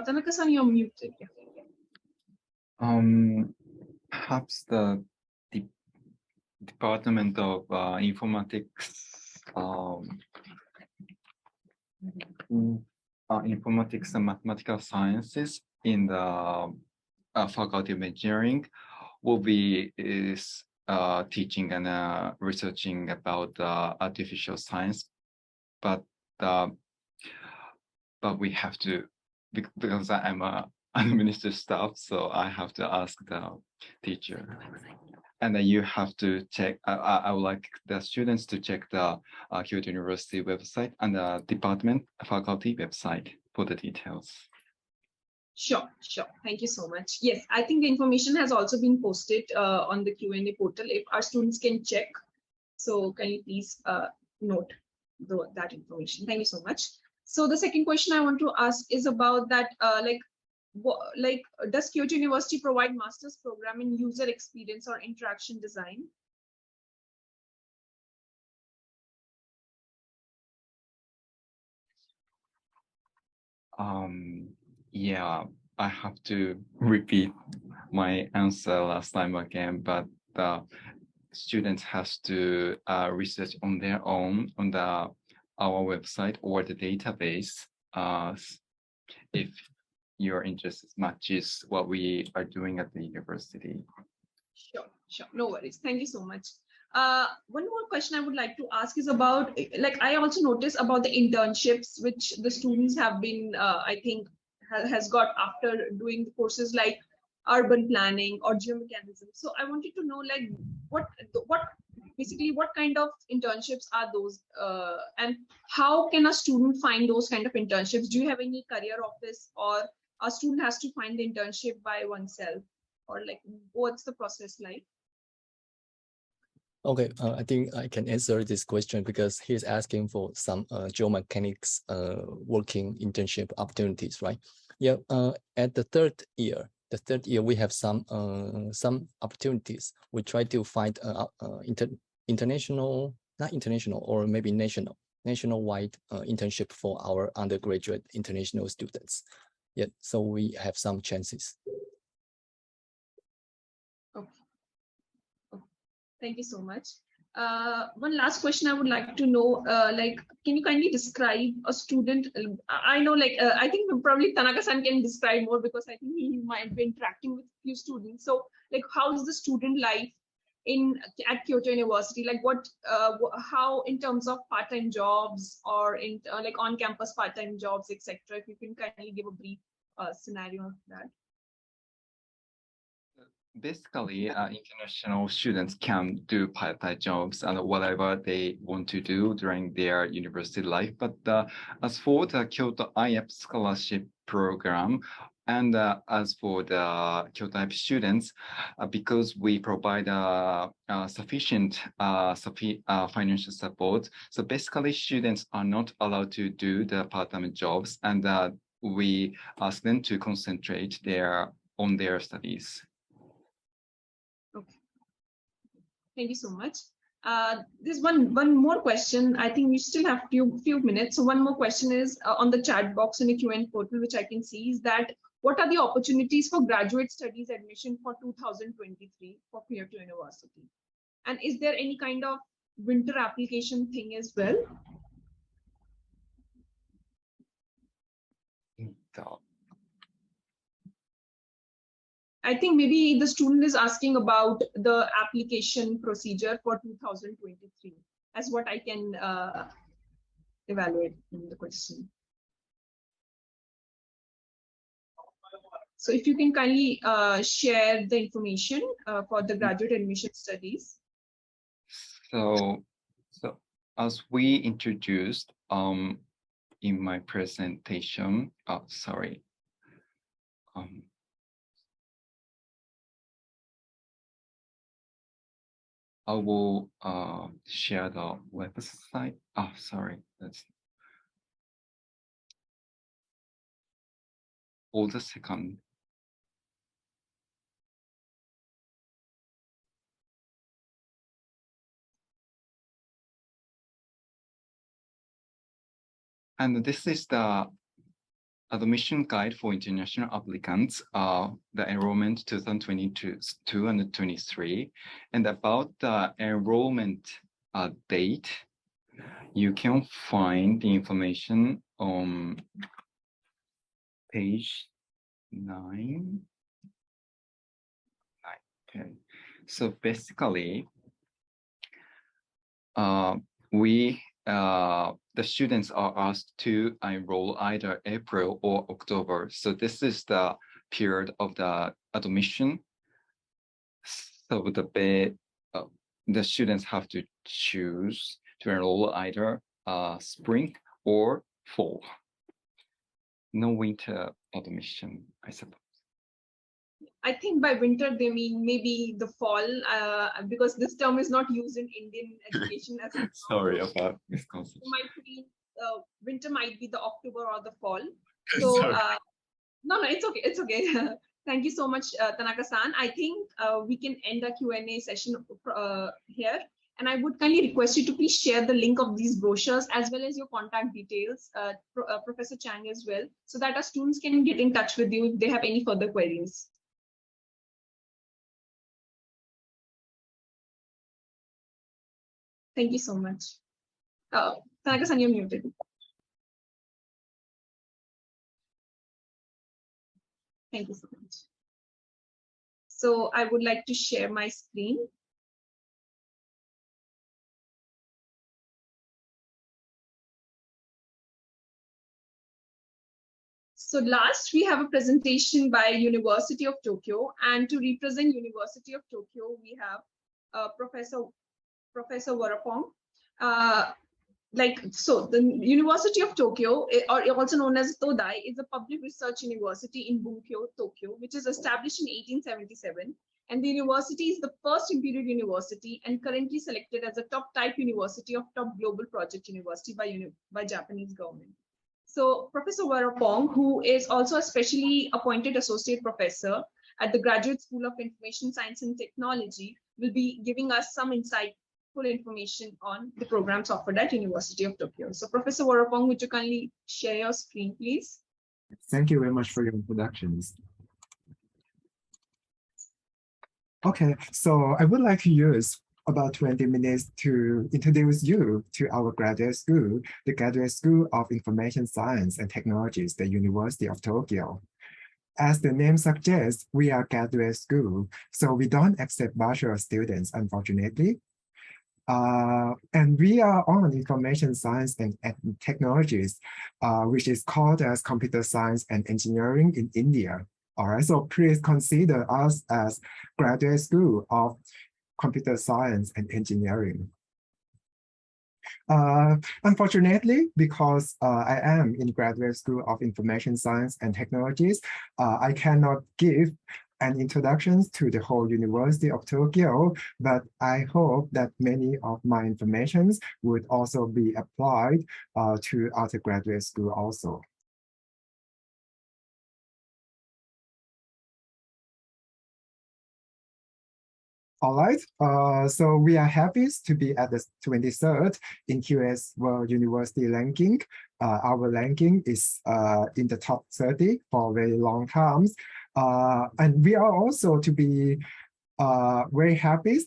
Tanaka-san, you're muted. Perhaps the Department of Informatics, Informatics and Mathematical Sciences in the Faculty of Engineering will be teaching and researching about artificial science, but we have to, because I'm a administrative staff, so I have to ask the teacher. And then you have to check, I would like the students to check the Kyoto University website and the department faculty website for the details. Sure. Thank you so much. Yes, I think the information has also been posted on the Q&A portal if our students can check. So can you please note that information? Thank you so much. So the second question I want to ask is about that, does Kyoto University provide master's program in user experience or interaction design? Yeah, I have to repeat my answer last time again, but the students has to research on their own on our website or the database if your interest matches what we are doing at the university. Sure, no worries. Thank you so much. One more question I would like to ask is about, like, I also noticed about the internships which the students have been, I think, has got after doing the courses like urban planning or geomechanism. So I wanted to know, like, what kind of internships are those, and how can a student find those kind of internships? Do you have any career office, or a student has to find the internship by oneself, or like, what's the process like? Okay, I think I can answer this question because he's asking for some geomechanics working internship opportunities, right? Yeah, at the third year we have some opportunities. We try to find international, not international, or maybe nationwide internship for our undergraduate international students. Yeah, so we have some chances. Thank you so much. One last question I would like to know, like, can you kindly describe a student? I know, like, I think probably Tanaka-san can describe more because I think he might be interacting with few students. So, like, how is the student life at Kyoto University? Like, how in terms of part-time jobs or in like on-campus part-time jobs, etc. If you can kindly give a brief scenario of that. Basically, international students can do part-time jobs and whatever they want to do during their university life. But as for the Kyoto IF scholarship program, and as for the Kyoto IF students, because we provide sufficient financial support, so basically students are not allowed to do the part-time jobs, and we ask them to concentrate on their studies. Thank you so much. There's one more question. I think we still have few minutes. So one more question is on the chat box in the Q&A portal, which I can see, is that what are the opportunities for graduate studies admission for 2023 for Kyoto University? And is there any kind of winter application thing as well? I think maybe the student is asking about the application procedure for 2023, as what I can evaluate in the question. So if you can kindly share the information for the graduate admission studies. So as we introduced in my presentation, sorry. I will share the website. Oh, sorry, that's hold a second. And this is the admission guide for international applicants, the enrollment 2022 and 23. And about the enrollment date, you can find the information on page 9. Okay, so basically, the students are asked to enroll either April or October. So this is the period of the admission. So the students have to choose to enroll either spring or fall. No winter admission, I suppose. I think by winter they mean maybe the fall, because this term is not used in Indian education as of now. Sorry about misconception. Might be winter might be the October or the fall. So Sorry. no, it's okay. It's okay. Thank you so much, Tanaka-san. I think we can end our Q&A session here. And I would kindly request you to please share the link of these brochures as well as your contact details, Professor Chang as well, so that our students can get in touch with you if they have any further queries. Thank you so much. Tanaka-san, you're muted. Thank you so much. So I would like to share my screen. So last, we have a presentation by University of Tokyo, and to represent University of Tokyo, we have Professor Warapong. So the University of Tokyo, or also known as Todai, is a public research university in Bunkyo, Tokyo, which is established in 1877. And the university is the first imperial university and currently selected as a top type university of top global project university by Japanese government. So Professor Warapong, who is also a specially appointed associate professor at the Graduate School of Information Science and Technology, will be giving us some insightful information on the programs offered at University of Tokyo. So Professor Warapong, would you kindly share your screen, please? Thank you very much for your introductions. Okay, so I would like to use about 20 minutes to introduce you to our graduate school, the Graduate School of Information Science and Technologies, the University of Tokyo. As the name suggests, we are graduate school, so we don't accept bachelor students, unfortunately. And we are on information science and technologies, which is called as computer science and engineering in India. All right, so please consider us as graduate school of computer science and engineering. Unfortunately, because I am in Graduate School of Information Science and Technologies, I cannot give an introduction to the whole University of Tokyo, but I hope that many of my informations would also be applied to other graduate school also. All right, so we are happy to be at the 23rd in QS World University ranking. Our ranking is in the top 30 for very long times. And we are also to be very happy.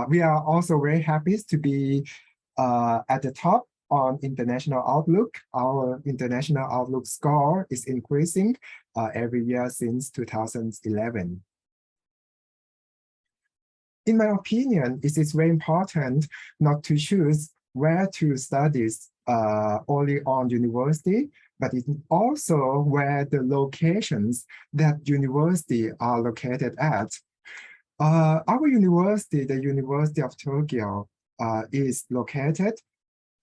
We are also very happy to be at the top on International Outlook. Our International Outlook score is increasing every year since 2011. In my opinion, it is very important not to choose where to study only on university, but it's also where the locations that university are located at. Our university, the University of Tokyo, is located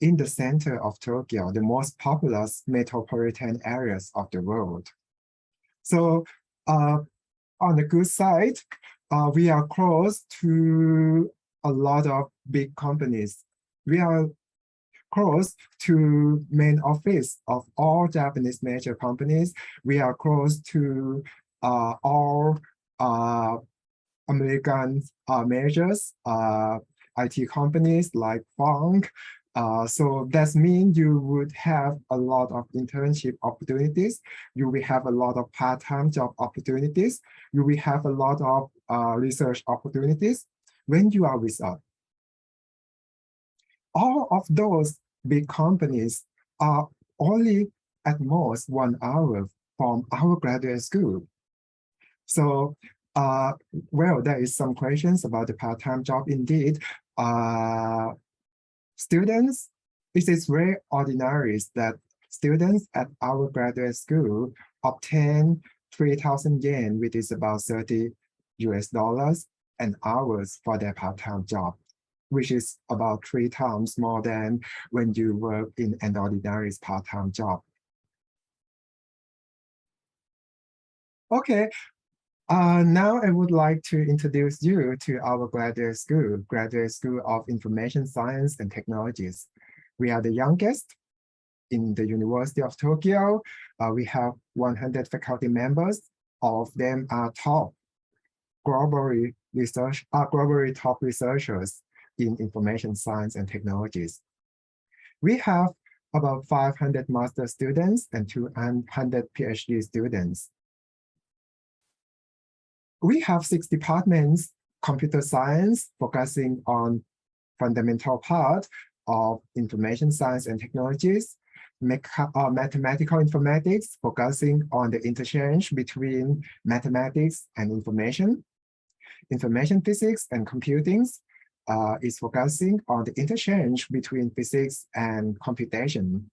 in the center of Tokyo, the most populous metropolitan areas of the world. So on the good side, we are close to a lot of big companies. We are close to main office of all Japanese major companies. We are close to all American majors, IT companies like Funk. So that means you would have a lot of internship opportunities. You will have a lot of part-time job opportunities. You will have a lot of research opportunities when you are with us. All of those big companies are only at most 1 hour from our graduate school. So, well, there is some questions about the part-time job indeed. Students, it is very ordinary that students at our graduate school obtain 3,000 yen, which is about $30 and hours for their part-time job, which is about 3 times more than when you work in an ordinary part-time job. Okay, now I would like to introduce you to our Graduate School of Information Science and Technologies. We are the youngest in the University of Tokyo. We have 100 faculty members. All of them are globally top researchers in information science and technologies. We have about 500 master students and 200 PhD students. We have 6 departments: computer science, focusing on fundamental part of information science and technologies; mathematical informatics, focusing on the interchange between mathematics and information; information physics and computing is focusing on the interchange between physics and computation;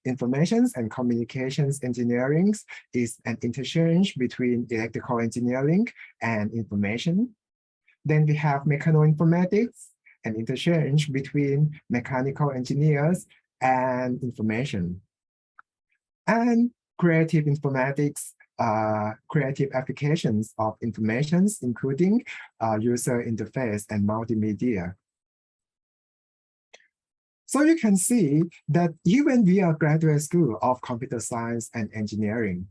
information and communications engineering is an interchange between electrical engineering and information. Then we have mechanoinformatics, an interchange between mechanical engineers and information. And creative informatics, creative applications of information, including user interface and multimedia. So you can see that even we are Graduate School of Computer Science and Engineering,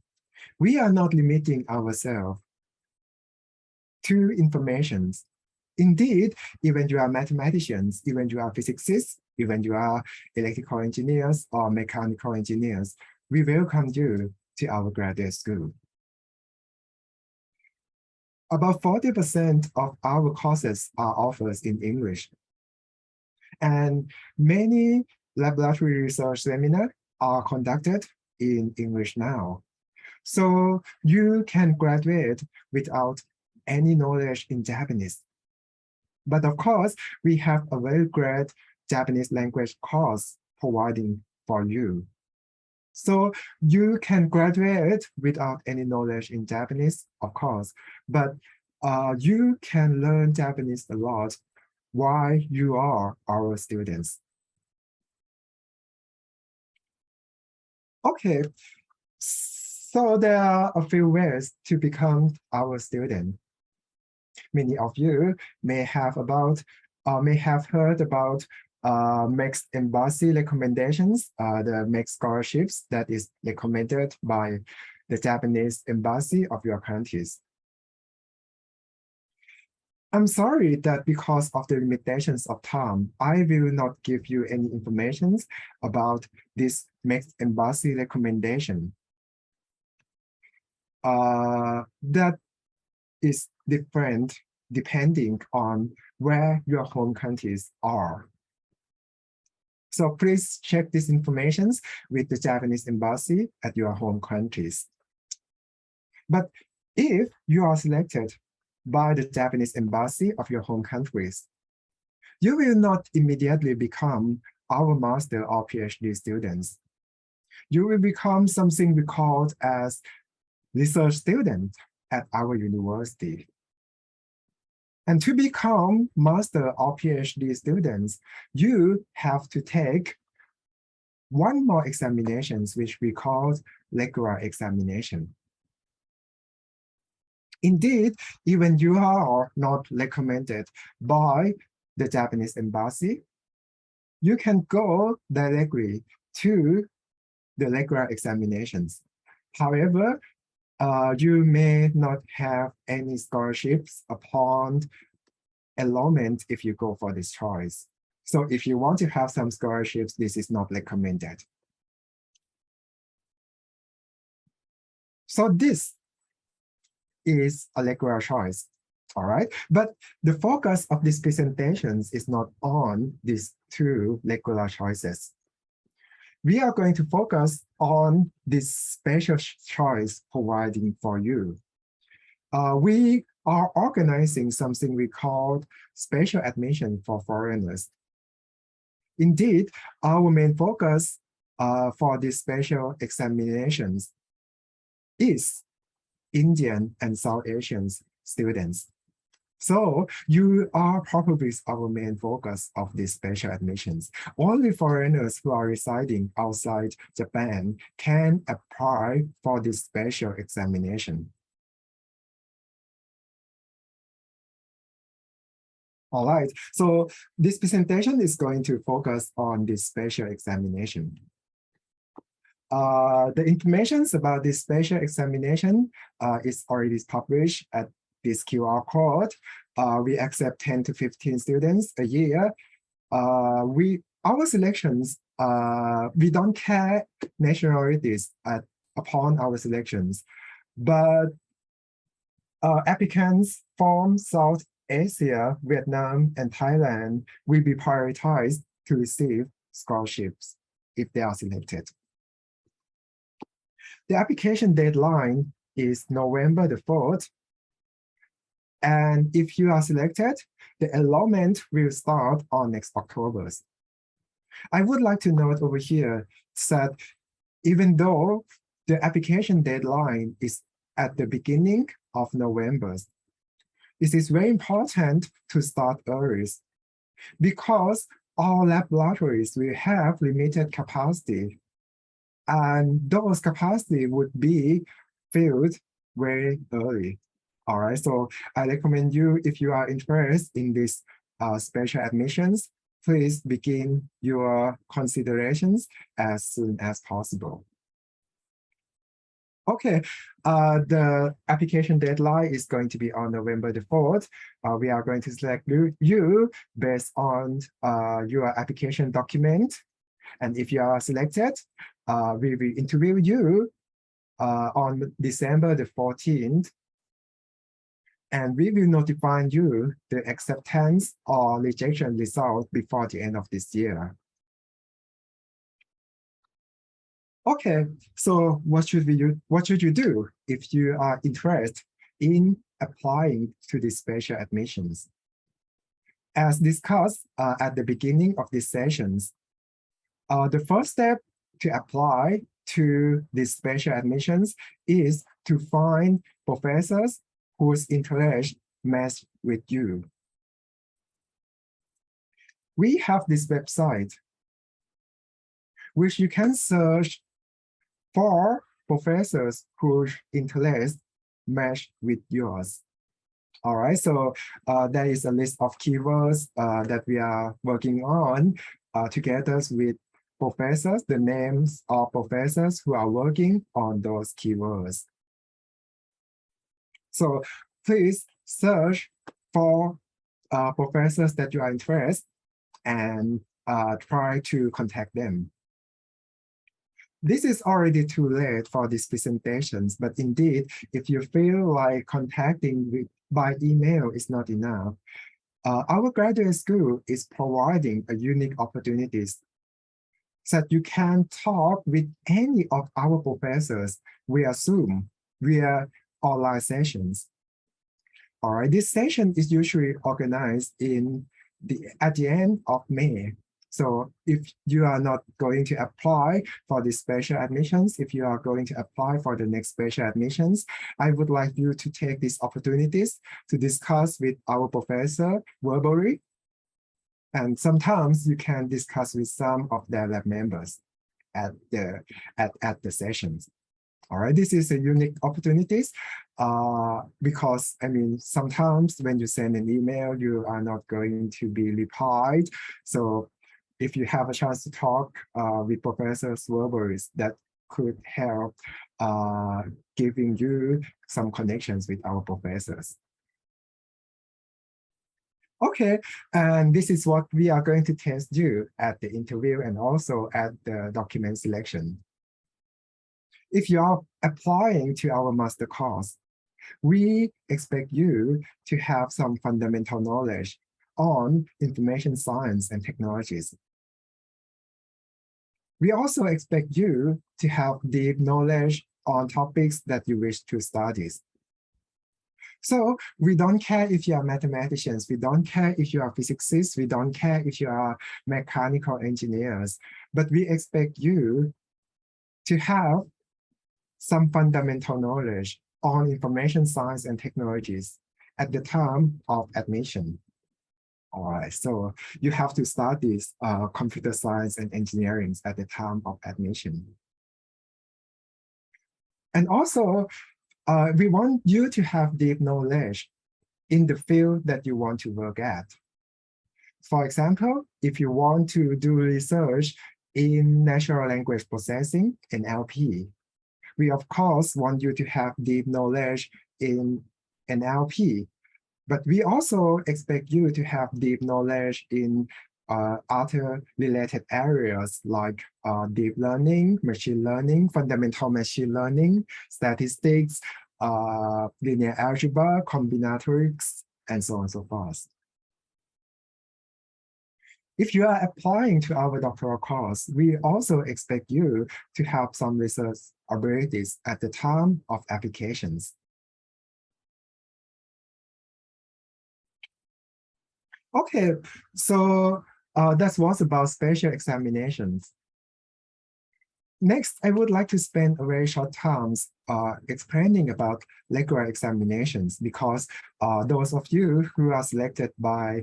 we are not limiting ourselves to information. Indeed, even you are mathematicians, even you are physicists, even you are electrical engineers or mechanical engineers, we welcome you to our graduate school. About 40% of our courses are offered in English. And many laboratory research seminars are conducted in English now. So you can graduate without any knowledge in Japanese. But of course, we have a very great Japanese language course providing for you. So you can graduate without any knowledge in Japanese, of course, but you can learn Japanese a lot while you are our students. Okay, so there are a few ways to become our student. Many of you may have heard about MEX Embassy recommendations, the MEX scholarships that is recommended by the Japanese embassy of your countries. I'm sorry that because of the limitations of time, I will not give you any information about this MEX Embassy recommendation. That is different depending on where your home countries are. So please check this information with the Japanese embassy at your home countries. But if you are selected by the Japanese embassy of your home countries, you will not immediately become our master or PhD students. You will become something we call as research student at our university. And to become master or PhD students, you have to take one more examinations, which we call regular examination. Indeed, even you are not recommended by the Japanese embassy, you can go directly to the regular examinations. However, you may not have any scholarships upon enrollment if you go for this choice. So if you want to have some scholarships, this is not recommended. So this is a regular choice, all right? But the focus of these presentations is not on these 2 regular choices. We are going to focus on this special choice providing for you. We are organizing something we call special admission for foreigners. Indeed, our main focus for these special examinations is Indian and South Asian students. So you are probably our main focus of these special admissions. Only foreigners who are residing outside Japan can apply for this special examination. All right, so this presentation is going to focus on this special examination. The information about this special examination is already published at this QR code. We accept 10 to 15 students a year. Our selections, we don't care nationalities upon our selections, but applicants from South Asia, Vietnam, and Thailand will be prioritized to receive scholarships if they are selected. The application deadline is November the 4th. And if you are selected, the enrollment will start on next October. I would like to note over here that even though the application deadline is at the beginning of November, it is very important to start early because all laboratories will have limited capacity, and those capacity would be filled very early. All right, so I recommend you, if you are interested in this special admissions, please begin your considerations as soon as possible. Okay, the application deadline is going to be on November the 4th. We are going to select you based on your application document. And if you are selected, we will interview you on December the 14th. And we will notify you the acceptance or rejection result before the end of this year. Okay, so what should you do if you are interested in applying to the special admissions? As discussed at the beginning of these sessions, the first step to apply to these special admissions is to find professors whose interest match with you. We have this website, which you can search for professors whose interest match with yours. All right, so there is a list of keywords that we are working on together with professors, the names of professors who are working on those keywords. So please search for professors that you are interested and try to contact them. This is already too late for these presentations, but indeed, if you feel like contacting by email is not enough, our graduate school is providing a unique opportunities so that you can talk with any of our professors via Zoom, via online sessions. All right, this session is usually organized at the end of May. So if you are not going to apply for the special admissions, if you are going to apply for the next special admissions, I would like you to take these opportunities to discuss with our professor verbally. And sometimes you can discuss with some of their lab members at the sessions. All right, this is a unique opportunities because, I mean, sometimes when you send an email, you are not going to be replied. So if you have a chance to talk with professors verbally, that could help giving you some connections with our professors. Okay, and this is what we are going to test you at the interview and also at the document selection. If you are applying to our master course, we expect you to have some fundamental knowledge on information science and technologies. We also expect you to have deep knowledge on topics that you wish to study. So we don't care if you are mathematicians, we don't care if you are physicists, we don't care if you are mechanical engineers, but we expect you to have some fundamental knowledge on information science and technologies. at the time of admission. All right, so you have to study computer science and engineering at the time of admission. And also, we want you to have deep knowledge in the field that you want to work at. For example, if you want to do research in natural language processing, NLP, we of course want you to have deep knowledge in NLP, but we also expect you to have deep knowledge in other related areas like deep learning, machine learning, fundamental machine learning, statistics, linear algebra, combinatorics, and so on and so forth. If you are applying to our doctoral course, we also expect you to have some research abilities at the time of applications. Okay, so that was about special examinations. Next, I would like to spend a very short time explaining about regular examinations because those of you who are selected by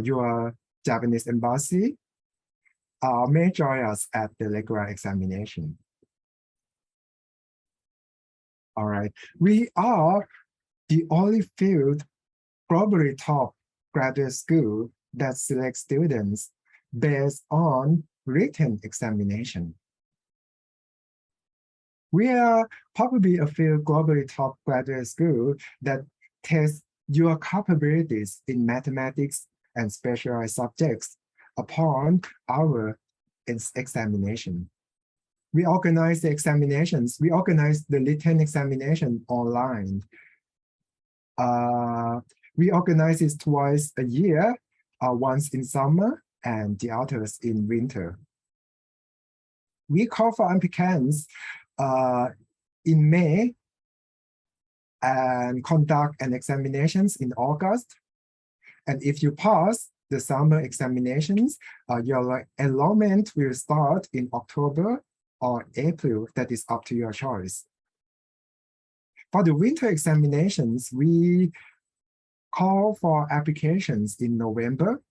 your Japanese embassy may join us at the regular examination. All right, we are the only field globally top graduate school that selects students based on written examination. We are probably a field globally top graduate school that tests your capabilities in mathematics and specialized subjects upon our examination. We organize the examinations. We organize the written examination online. We organize it twice a year, once in summer and the others in winter. We call for applicants in May and conduct an examinations in August. And if you pass the summer examinations, your enrollment will start in October or April. That is up to your choice. For the winter examinations, we call for applications in November.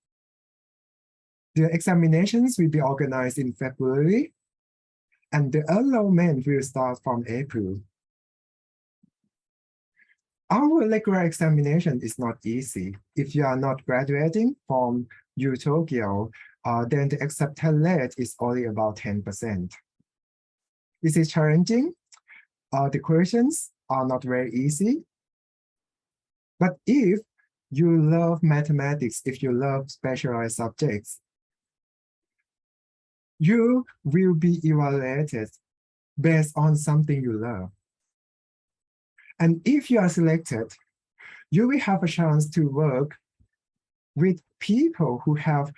The examinations will be organized in February, and the enrollment will start from April. Our regular examination is not easy. If you are not graduating from UTokyo, then the acceptance rate is only about 10%. This is challenging. The questions are not very easy. But if you love mathematics, if you love specialized subjects, you will be evaluated based on something you love. And if you are selected, you will have a chance to work with people who have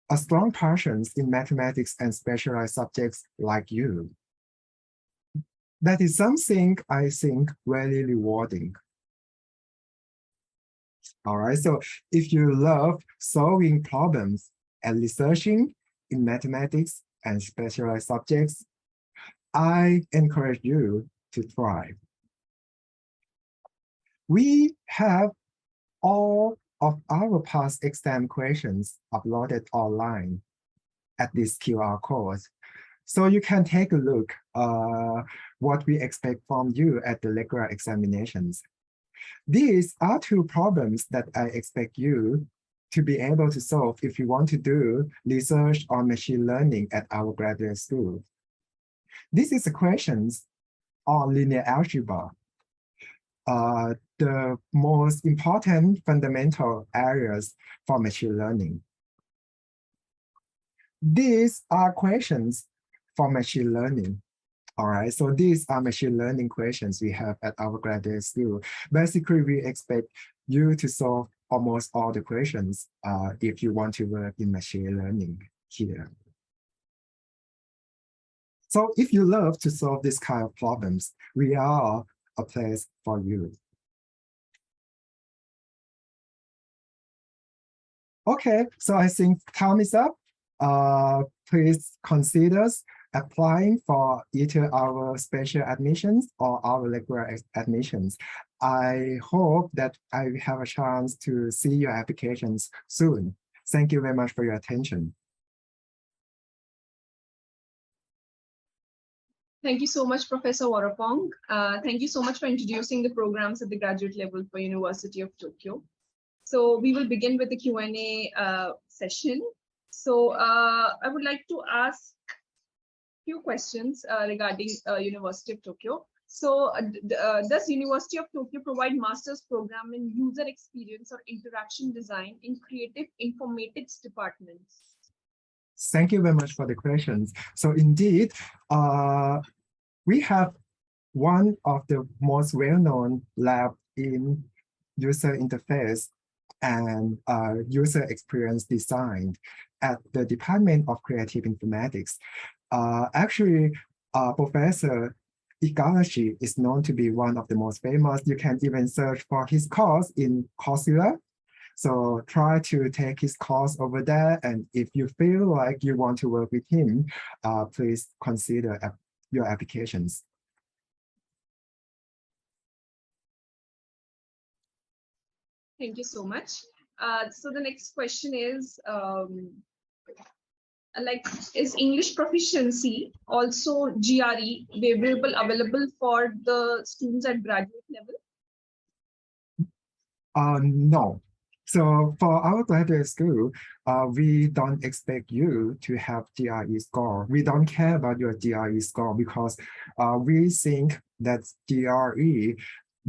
a strong passion in mathematics and specialized subjects like you. That is something I think very rewarding. All right, so if you love solving problems and researching in mathematics and specialized subjects, I encourage you to try. We have all of our past exam questions uploaded online at this QR code. So you can take a look what we expect from you at the regular examinations. These are two problems that I expect you to be able to solve if you want to do research on machine learning at our graduate school. This is the questions on linear algebra, the most important fundamental areas for machine learning. These are questions for machine learning. All right, so these are machine learning questions we have at our graduate school. Basically, we expect you to solve almost all the questions if you want to work in machine learning here. So if you love to solve this kind of problems, we are a place for you. Okay, so I think time is up. Please consider applying for either our special admissions or our regular admissions. I hope that I have a chance to see your applications soon. Thank you very much for your attention. Thank you so much, Professor Warapong. Thank you so much for introducing the programs at the graduate level for University of Tokyo. So we will begin with the Q&A session. So I would like to ask a few questions regarding University of Tokyo. So does University of Tokyo provide master's program in user experience or interaction design in creative informatics departments? Thank you very much for the questions. So indeed, we have one of the most well-known lab in user interface and user experience design at the Department of Creative Informatics. Actually, Professor Igarashi is known to be one of the most famous. You can even search for his course in Coursera. So try to take his course over there. And if you feel like you want to work with him, please consider your applications. Thank you so much. So the next question is, is English proficiency also GRE available for the students at graduate level? No. So for our graduate school, we don't expect you to have GRE score. We don't care about your GRE score because we think that GRE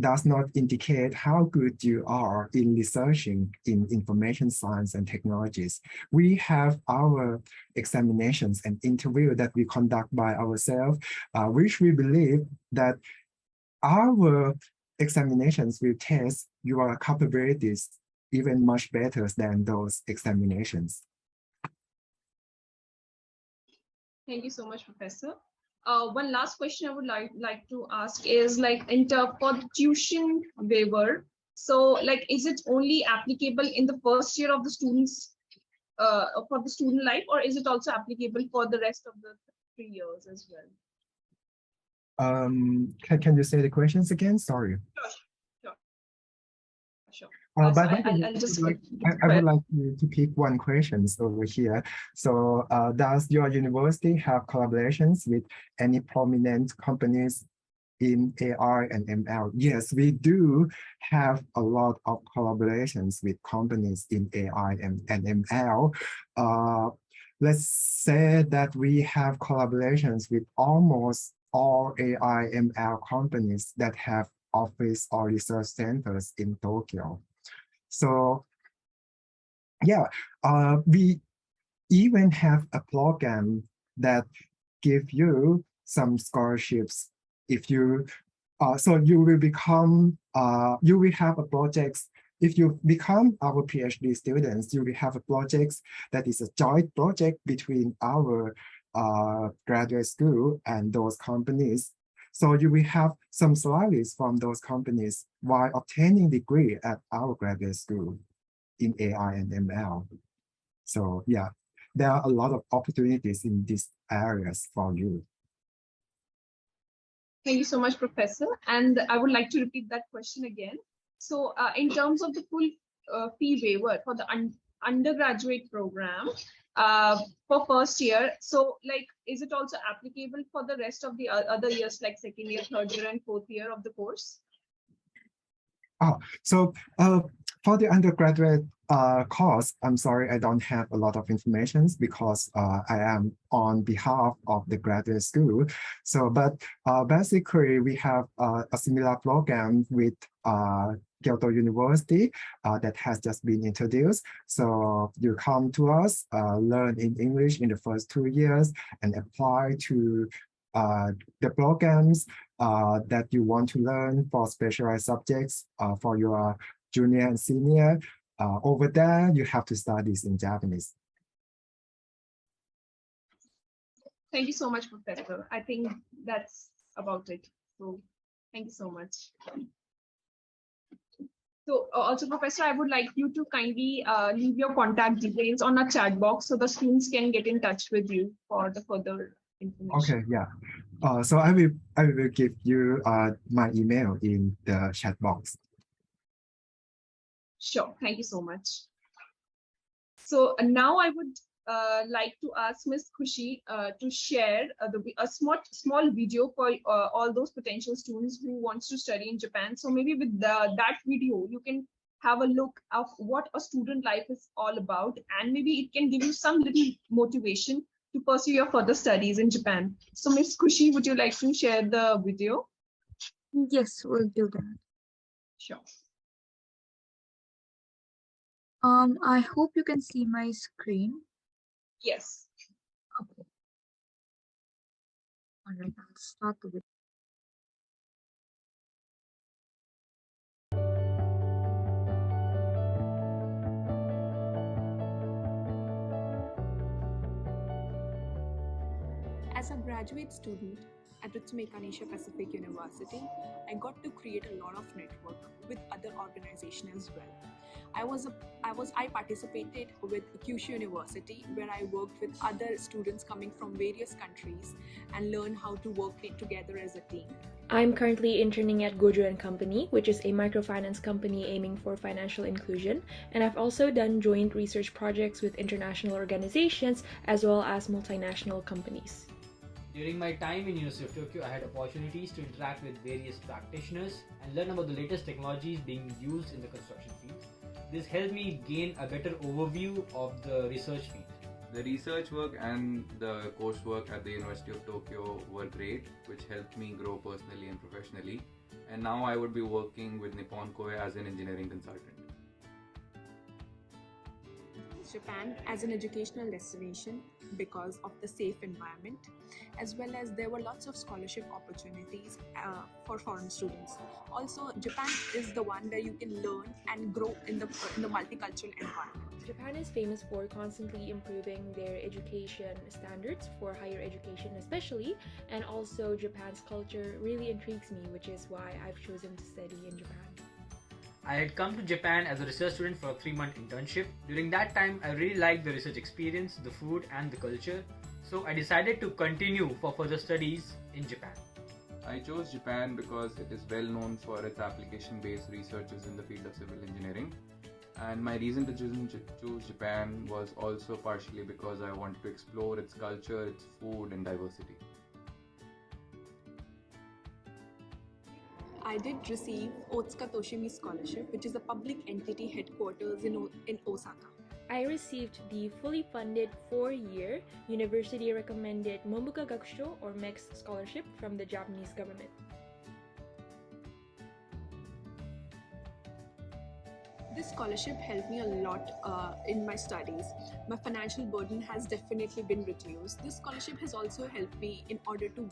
does not indicate how good you are in researching in information science and technologies. We have our examinations and interview that we conduct by ourselves, which we believe that our examinations will test your capabilities even much better than those examinations. Thank you so much, Professor. One last question I would like to ask is for the tuition waiver. So is it only applicable in the first year of the students for the student life, or is it also applicable for the rest of the 3 years as well? Can you say the questions again? Sorry. Sure. But I would like to pick one question over here. So does your university have collaborations with any prominent companies in AI and ML? Yes, we do have a lot of collaborations with companies in AI and ML. Let's say that we have collaborations with almost all AI ML companies that have office or research centers in Tokyo. So yeah, we even have a program that give you some scholarships if you, so you will become, you will have a project. If you become our PhD students, you will have a project that is a joint project between our graduate school and those companies. So you will have some salaries from those companies while obtaining degree at our graduate school in AI and ML. So yeah, there are a lot of opportunities in these areas for you. Thank you so much, Professor. And I would like to repeat that question again. So in terms of the full fee waiver for the undergraduate program, for first year, so is it also applicable for the rest of the other years, like second year, third year, and fourth year of the course? So for the undergraduate course, I'm sorry, I don't have a lot of information because I am on behalf of the graduate school. So, but basically we have a similar program with Kyoto University that has just been introduced. So you come to us, learn in English in the first 2 years and apply to the programs that you want to learn for specialized subjects for your junior and senior. Over there, you have to study in Japanese. Thank you so much, Professor. I think that's about it. So thank you so much. So also, Professor, I would like you to kindly leave your contact details on our chat box so the students can get in touch with you for the further information. Okay, yeah. So I will give you my email in the chat box. Sure, thank you so much. So now I would like to ask Ms. Khushi to share a small video for all those potential students who wants to study in Japan. So maybe with that video, you can have a look of what a student life is all about, and maybe it can give you some little motivation to pursue your further studies in Japan. So Ms. Khushi, would you like to share the video? Yes, we'll do that. Sure. I hope you can see my screen. Yes. Okay. All right, I'll start the video. As a graduate student at Ritsumeikan Asia Pacific University, I got to create a lot of network with other organizations as well. I participated with Kyushu University, where I worked with other students coming from various countries and learned how to work together as a team. I'm currently interning at Gojo & Company, which is a microfinance company aiming for financial inclusion, and I've also done joint research projects with international organizations as well as multinational companies. During my time in University of Tokyo, I had opportunities to interact with various practitioners and learn about the latest technologies being used in the construction field. This helped me gain a better overview of the research field. The research work and the coursework at the University of Tokyo were great, which helped me grow personally and professionally. And now I would be working with Nippon Koei as an engineering consultant. Japan as an educational destination because of the safe environment, as well as there were lots of scholarship opportunities for foreign students. Also, Japan is the one where you can learn and grow in the multicultural environment. Japan is famous for constantly improving their education standards for higher education especially, and also Japan's culture really intrigues me, which is why I've chosen to study in Japan. I had come to Japan as a research student for a 3-month internship. During that time, I really liked the research experience, the food and the culture. So I decided to continue for further studies in Japan. I chose Japan because it is well known for its application-based researches in the field of civil engineering. And my reason to choose Japan was also partially because I wanted to explore its culture, its food and diversity. I did receive Otsuka Toshimi Scholarship, which is a public entity headquarters in Osaka. I received the fully funded 4-year university recommended Mombuka Gakusho or MEX scholarship from the Japanese government. This scholarship helped me a lot in my studies. My financial burden has definitely been reduced. This scholarship has also helped me in order to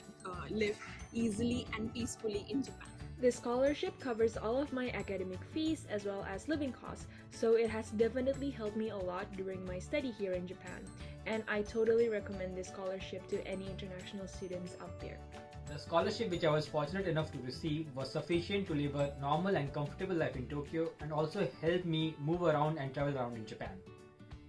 live easily and peacefully in Japan. This scholarship covers all of my academic fees as well as living costs, so it has definitely helped me a lot during my study here in Japan, and I totally recommend this scholarship to any international students out there. The scholarship which I was fortunate enough to receive was sufficient to live a normal and comfortable life in Tokyo and also helped me move around and travel around in Japan.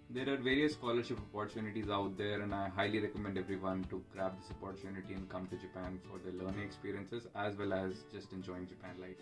There are various scholarship opportunities out there, and I highly recommend everyone to grab this opportunity and come to Japan for the learning experiences as well as just enjoying Japan life.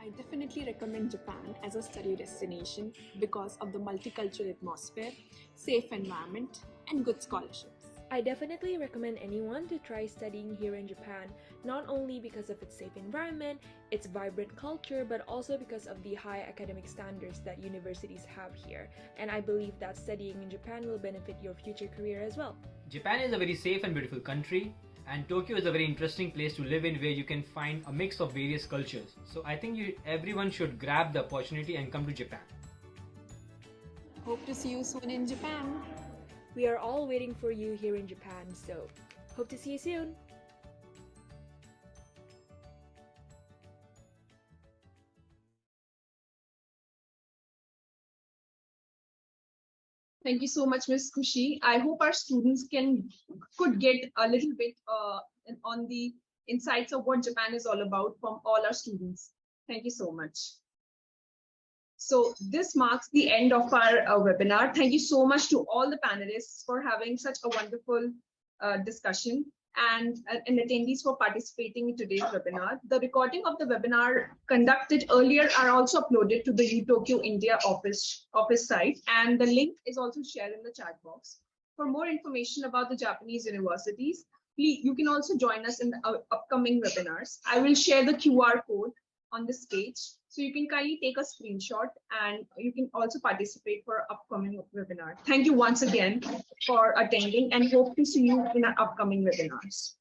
I definitely recommend Japan as a study destination because of the multicultural atmosphere, safe environment, and good scholarships. I definitely recommend anyone to try studying here in Japan, not only because of its safe environment, its vibrant culture, but also because of the high academic standards that universities have here. And I believe that studying in Japan will benefit your future career as well. Japan is a very safe and beautiful country, and Tokyo is a very interesting place to live in where you can find a mix of various cultures. So I think everyone should grab the opportunity and come to Japan. Hope to see you soon in Japan. We are all waiting for you here in Japan, so hope to see you soon! Thank you so much, Ms. Khushi. I hope our students could get a little bit on the insights of what Japan is all about from all our students. Thank you so much. So this marks the end of our webinar. Thank you so much to all the panelists for having such a wonderful discussion and attendees for participating in today's webinar. The recording of the webinar conducted earlier are also uploaded to the UTokyo India office site, and the link is also shared in the chat box. For more information about the Japanese universities, please, you can also join us in the upcoming webinars. I will share the QR code on this page, so you can kindly take a screenshot and you can also participate for upcoming webinar. Thank you once again for attending and hope to see you in our upcoming webinars.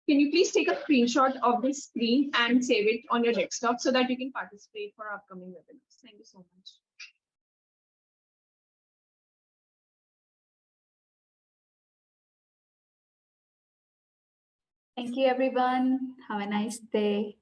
Can you please take a screenshot of this screen and save it on your desktop so that you can participate for our upcoming webinars? Thank you so much. Thank you, everyone. Have a nice day.